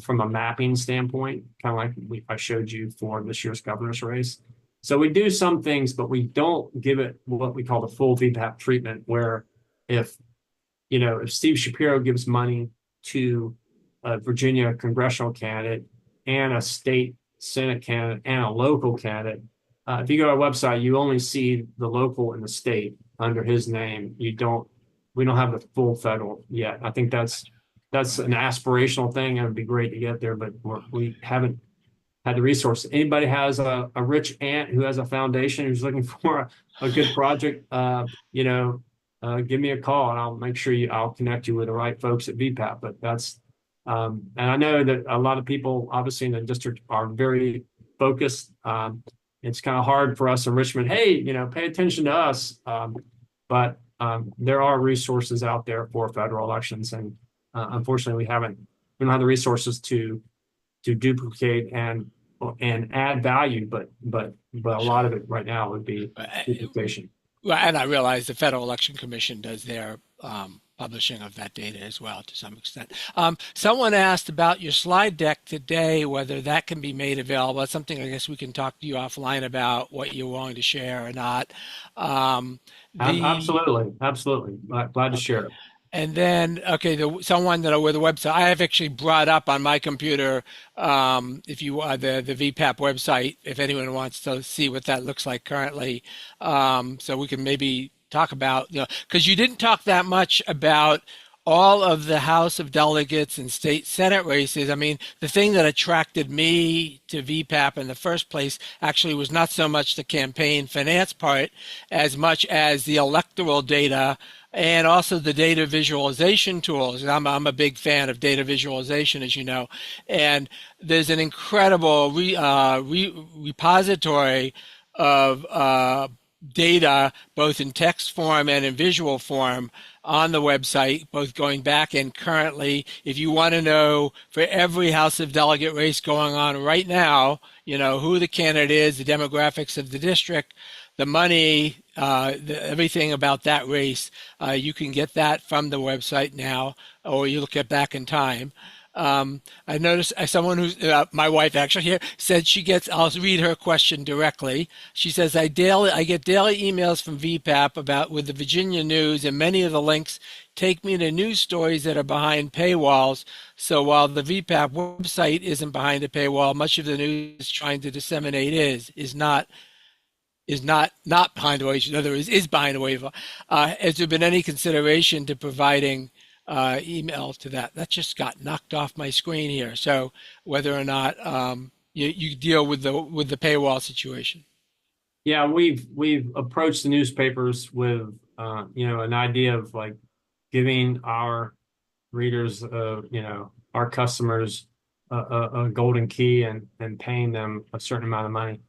from a mapping standpoint, kind of like I showed you for this year's governor's race. So we do some things, but we don't give it what we call the full VPAP treatment, where if Steve Shapiro gives money to a Virginia congressional candidate and a state Senate candidate and a local candidate, if you go to our website, you only see the local and the state under his name. We don't have the full federal yet. I think that's an aspirational thing. It would be great to get there, but we haven't had the resources. Anybody has a rich aunt who has a foundation who's looking for a good project, give me a call and I'll make sure I'll connect you with the right folks at VPAP. But that's, and I know that a lot of people obviously in the district are very focused. It's kind of hard for us in Richmond. Hey, pay attention to us. But there are resources out there for federal elections, and unfortunately, we don't have the resources to duplicate and add value, but a lot Sure. of it right now would be duplication. Well, and I realize the Federal Election Commission does their publishing of that data as well to some extent. Someone asked about your slide deck today, whether that can be made available. That's something I guess we can talk to you offline about, what you're willing to share or not. The Absolutely. Glad to Okay. share it. And then, okay, someone that with the website, I have actually brought up on my computer, if you the VPAP website, if anyone wants to see what that looks like currently, so we can maybe talk about, because you didn't talk that much about all of the House of Delegates and state Senate races. I mean, the thing that attracted me to VPAP in the first place actually was not so much the campaign finance part as much as the electoral data and also the data visualization tools. I'm a big fan of data visualization, as you know, and there's an incredible repository of data, both in text form and in visual form, on the website, both going back and currently. If you want to know for every House of Delegate race going on right now, who the candidate is, the demographics of the district, the money, everything about that race, you can get that from the website now, or you look at back in time. I noticed someone who's my wife actually here said I'll read her question directly. She says, I get daily emails from VPAP with the Virginia news, and many of the links take me to news stories that are behind paywalls. So while the VPAP website isn't behind a paywall, much of the news trying to disseminate is not behind a wave. In other words, is behind a wave. Has there been any consideration to providing email to that? That just got knocked off my screen here. So whether or not you deal with the paywall situation. Yeah, we've approached the newspapers with an idea of like giving our readers, our customers, a golden key and paying them a certain amount of money.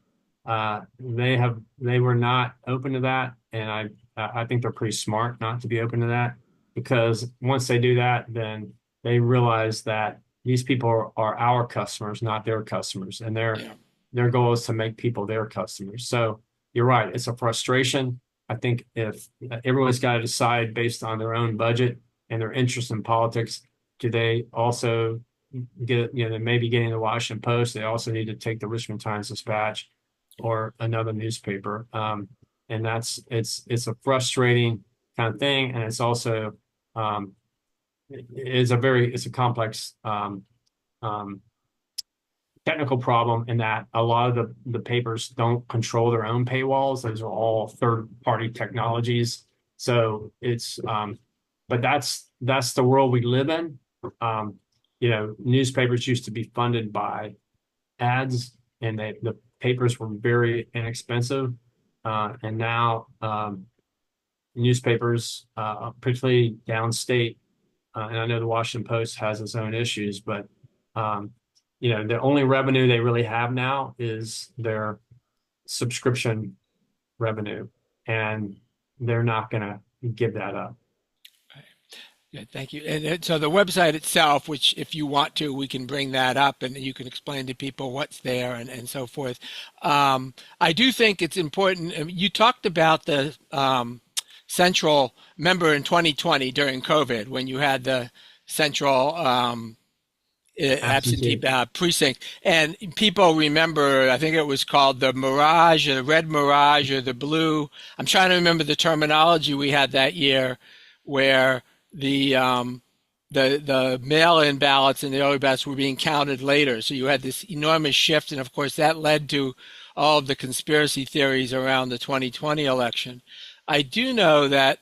They were not open to that, and I think they're pretty smart not to be open to that, because once they do that, then they realize that these people are our customers, not their customers, and their goal is to make people their customers. So you're right, it's a frustration. I think if everyone's got to decide based on their own budget and their interest in politics, do they also get, they may be getting the Washington Post, they also need to take the Richmond Times-Dispatch or another newspaper. And it's a frustrating kind of thing. And it's also, it's a complex technical problem in that a lot of the papers don't control their own paywalls. Those are all third-party technologies. So but that's the world we live in. Newspapers used to be funded by ads, and the papers were very inexpensive. And now newspapers, particularly downstate, and I know the Washington Post has its own issues, but the only revenue they really have now is their subscription revenue, and they're not going to give that up. Good, thank you. And so the website itself, which if you want to, we can bring that up and you can explain to people what's there and so forth. I do think it's important. You talked about the central, remember in 2020 during COVID, when you had the central absentee precinct, and people remember, I think it was called the Mirage or the Red Mirage or the Blue. I'm trying to remember the terminology we had that year, where the mail-in ballots and the early ballots were being counted later. So you had this enormous shift, and of course that led to all of the conspiracy theories around the 2020 election. I do know that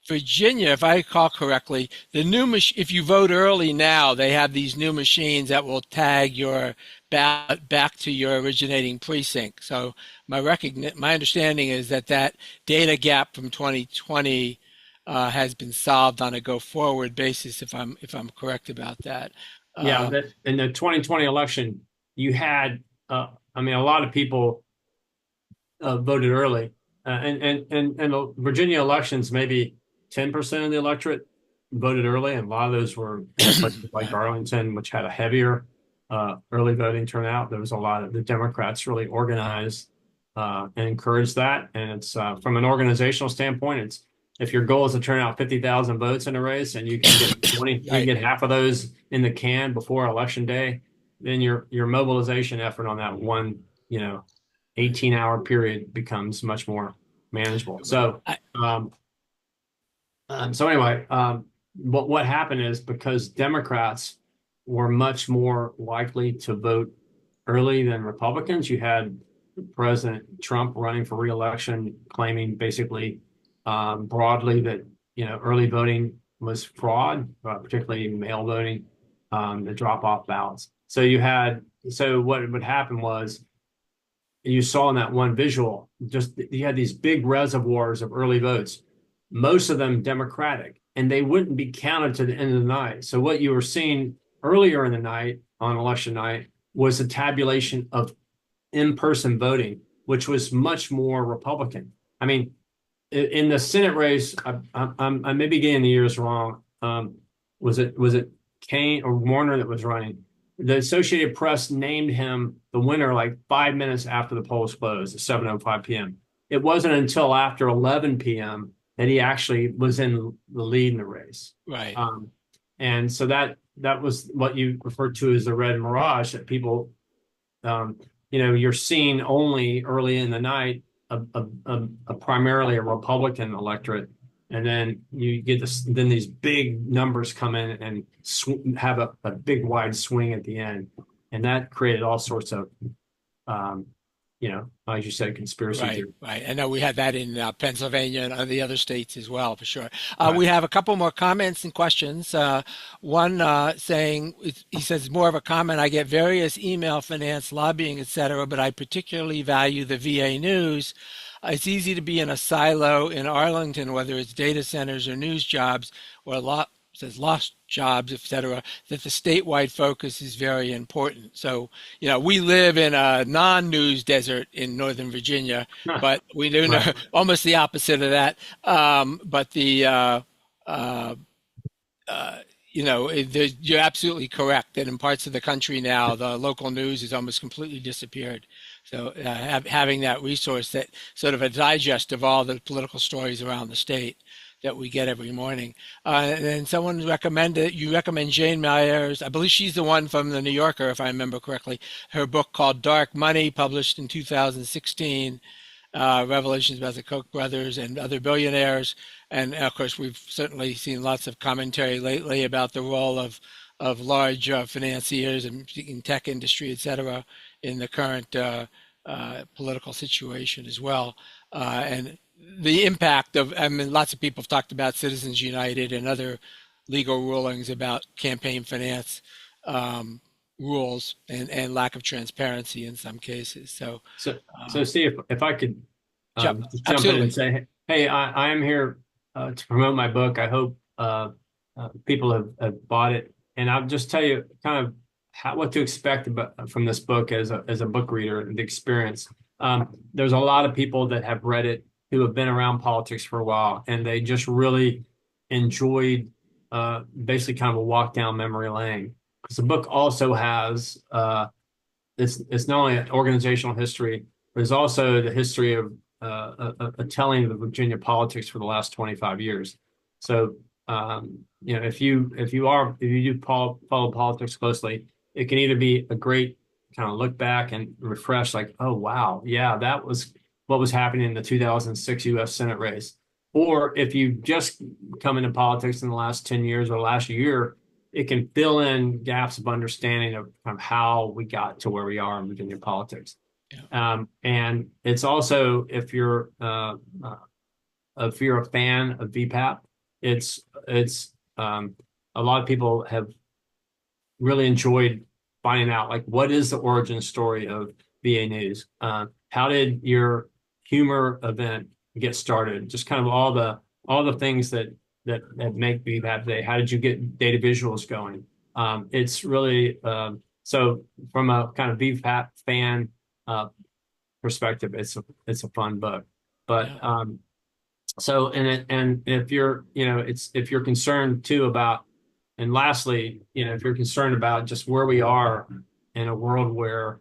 Virginia, if I recall correctly, if you vote early now, they have these new machines that will tag your ballot back to your originating precinct. So my understanding is that data gap from 2020 has been solved on a go-forward basis, if I'm correct about that. Yeah, in the 2020 election, you had, a lot of people voted early, and the Virginia elections maybe 10% of the electorate voted early, and a lot of those were in places like Yeah. Arlington, which had a heavier early voting turnout. There was a lot of the Democrats really organized and encouraged that. And it's from an organizational standpoint, it's if your goal is to turn out 50,000 votes in a race and you can get 20, you can Right. get half of those in the can before election day, then your mobilization effort on that one, 18-hour period becomes much more manageable. So, I, um, so anyway, what happened is because Democrats were much more likely to vote early than Republicans, you had President Trump running for re-election, claiming basically broadly that early voting was fraud, particularly mail voting, the drop-off ballots. So what would happen was you saw in that one visual, just you had these big reservoirs of early votes, most of them Democratic, and they wouldn't be counted to the end of the night. So what you were seeing earlier in the night on election night was a tabulation of in-person voting, which was much more Republican. I mean, in the Senate race, I may be getting the years wrong. Was it Kane or Warner that was running? The Associated Press named him the winner like 5 minutes after the polls closed at 7:05 p.m. It wasn't until after 11 p.m. that he actually was in the lead in the race. right. And so that was what you referred to as the red mirage that people um, you're seeing only early in the night primarily a Republican electorate, and then you get this. Then these big numbers come in and have a big wide swing at the end, and that created all sorts of, as you said, conspiracy Right, theory. right. I know we had that in Pennsylvania and the other states as well, for sure. Right. We have a couple more comments and questions. One saying, he says, more of a comment, I get various email, finance, lobbying, etc., but I particularly value the VA news. It's easy to be in a silo in Arlington, whether it's data centers or news jobs, or says lost jobs, etc., that the statewide focus is very important. So, we live in a non-news desert in Northern Virginia, Huh. but we do know Right. almost the opposite of that. But uh, you're absolutely correct that in parts of the country now, the local news has almost completely disappeared. So having that resource, that sort of a digest of all the political stories around the state that we get every morning. And then someone you recommend Jane Mayer's, I believe she's the one from the New Yorker, if I remember correctly, her book called Dark Money, published in 2016. Revelations about the Koch brothers and other billionaires. And of course, we've certainly seen lots of commentary lately about the role of large financiers and in tech industry, et cetera, in the current political situation as well. And the impact of, I mean, lots of people have talked about Citizens United and other legal rulings about campaign finance rules and lack of transparency in some cases. So Steve, if I could Yep, just jump in and absolutely. say, hey, I am here to promote my book. I hope people have bought it, and I'll just tell you kind of what to expect from this book as a book reader, the experience. There's a lot of people that have read it who have been around politics for a while, and they just really enjoyed basically kind of a walk down memory lane. Because the book also has it's not only an organizational history, but it's also the history of a telling of the Virginia politics for the last 25 years. So if you do follow politics closely, it can either be a great kind of look back and refresh, like, oh wow, yeah, that was what was happening in the 2006 U.S. Senate race. Or if you just come into politics in the last 10 years or last year, it can fill in gaps of understanding of kind of how we got to where we are in Virginia politics. Yeah. And it's also if you're a fan of VPAP, it's a lot of people have really enjoyed finding out, like, what is the origin story of VA News? How did your humor event get started? Just kind of all the things that make VPAP Day. How did you get data visuals going? It's really so from a kind of VPAP fan perspective, it's a fun book. But Yeah. So, and if you're, if you're concerned too about, and lastly, if you're concerned about just where we are in a world where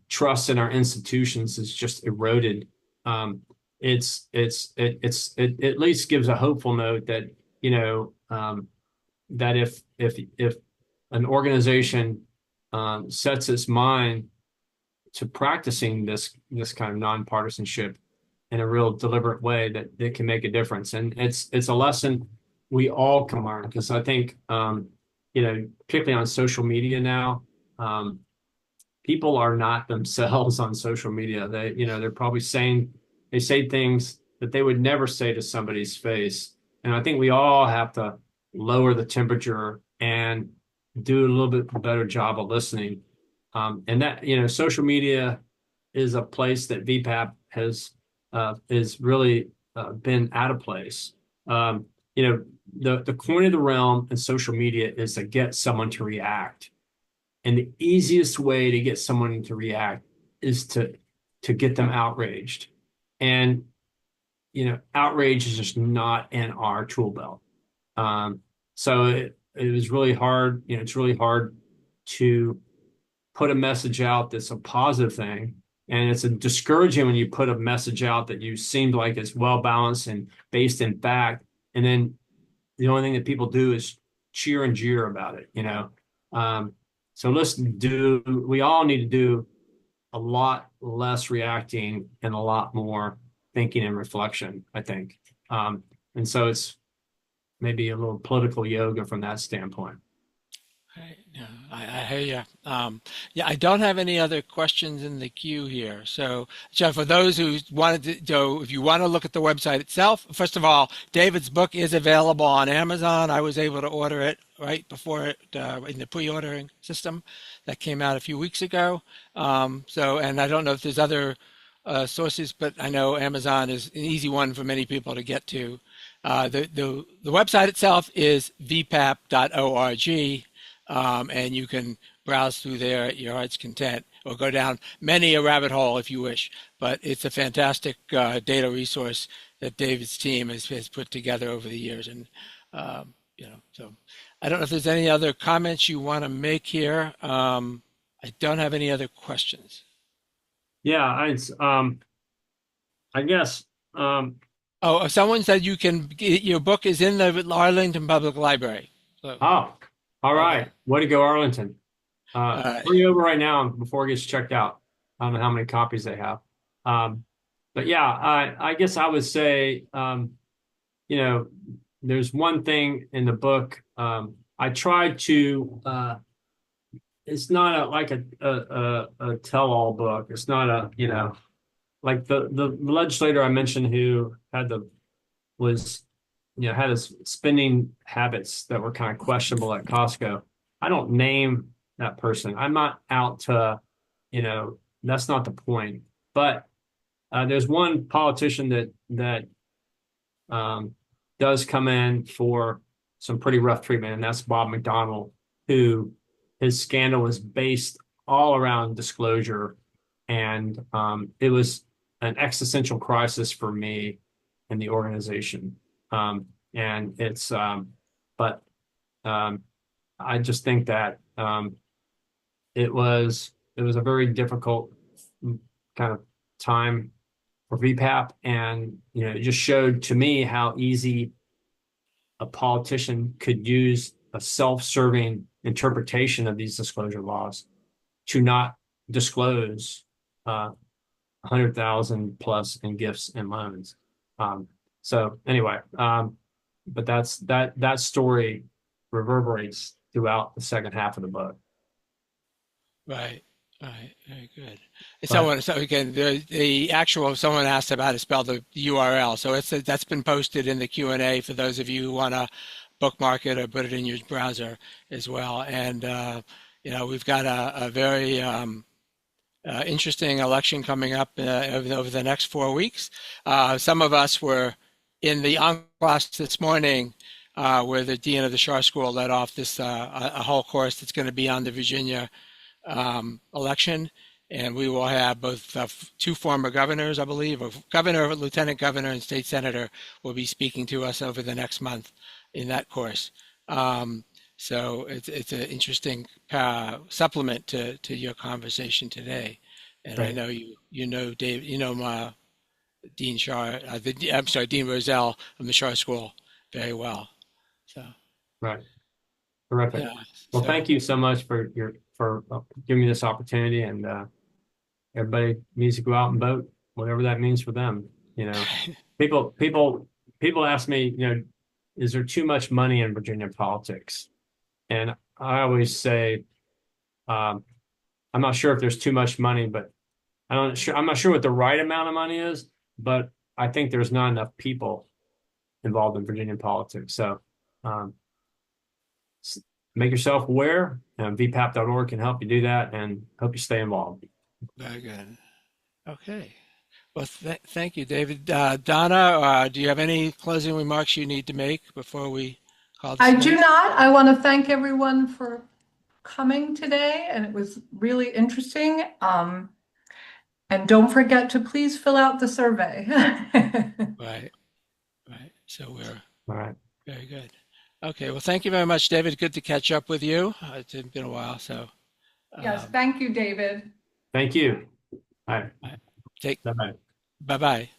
trust in our institutions is just eroded, it at least gives a hopeful note that, that if an organization sets its mind to practicing this kind of nonpartisanship in a real deliberate way, that it can make a difference. And it's a lesson we all can learn, because I think particularly on social media now, um, people are not themselves on social media. They're probably they say things that they would never say to somebody's face. And I think we all have to lower the temperature and do a little bit better job of listening. And that, social media is a place that VPAP is really been out of place. Um, the coin of the realm in social media is to get someone to react. And the easiest way to get someone to react is to get them outraged. And outrage is just not in our tool belt. So it was really hard. It's really hard to put a message out that's a positive thing. And it's discouraging when you put a message out that you seemed like it's well balanced and based in fact, and then the only thing that people do is cheer and jeer about it. Um, so we all need to do a lot less reacting and a lot more thinking and reflection, I think. And so it's maybe a little political yoga from that standpoint. Yeah, I hear you. Yeah, I don't have any other questions in the queue here. So, Jeff, for those who wanted to go, if you want to look at the website itself, first of all, David's book is available on Amazon. I was able to order it right before it in the pre-ordering system that came out a few weeks ago. And I don't know if there's other sources, but I know Amazon is an easy one for many people to get to. The website itself is vpap.org. And you can browse through there at your heart's content, or go down many a rabbit hole if you wish. But it's a fantastic data resource that David's team has put together over the years. And, so I don't know if there's any other comments you want to make here. I don't have any other questions. Yeah, I guess. Someone said your book is in the Arlington Public Library. So, all right. Way to go, Arlington. Free over right now before it gets checked out. I don't know how many copies they have. But yeah, I guess I would say, there's one thing in the book. I tried to, it's not like a tell-all book. It's not like the legislator I mentioned who had his spending habits that were kind of questionable at Costco. I don't name that person. I'm not out to, that's not the point. But there's one politician that does come in for some pretty rough treatment, and that's Bob McDonnell, who his scandal was based all around disclosure. And it was an existential crisis for me in the organization. And it's, but I just think that it was a very difficult kind of time for VPAP, and it just showed to me how easy a politician could use a self-serving interpretation of these disclosure laws to not disclose 100,000 plus in gifts and loans. So anyway, but that story reverberates throughout the second half of the book. Right. Very good. So again, someone asked about to spell the URL. So that's been posted in the Q&A for those of you who want to bookmark it or put it in your browser as well. And we've got a very interesting election coming up over the next 4 weeks. Some of us were in the class this morning where the dean of the Shar School led off this a whole course that's going to be on the Virginia election. And we will have both two former governors, I believe, a governor, lieutenant governor, and state senator will be speaking to us over the next month in that course. So it's an interesting supplement to your conversation today. And Right. I know you know Dave, Dean Shaw, I'm sorry, Dean Roselle from the Shaw School very well. So Right. Terrific. yeah, Well, so thank you so much for giving me this opportunity, and everybody needs to go out and vote, whatever that means for them. You know, people ask me, is there too much money in Virginia politics? And I always say, um, I'm not sure if there's too much money, but I'm not sure what the right amount of money is, but I think there's not enough people involved in Virginia politics. So um, make yourself aware, and VPAP.org can help you do that, and hope you stay involved. very good. Okay. Well, thank you, David. Donna, do you have any closing remarks you need to make before we call this I a do night? not. I want to thank everyone for coming today, and it was really interesting. And don't forget to please fill out the survey. Right, right. So we're All right. very good. Okay. Well, thank you very much, David. Good to catch up with you. It's been a while, so Yes, um, thank you, David. Thank you. All right. take Bye-bye. bye bye.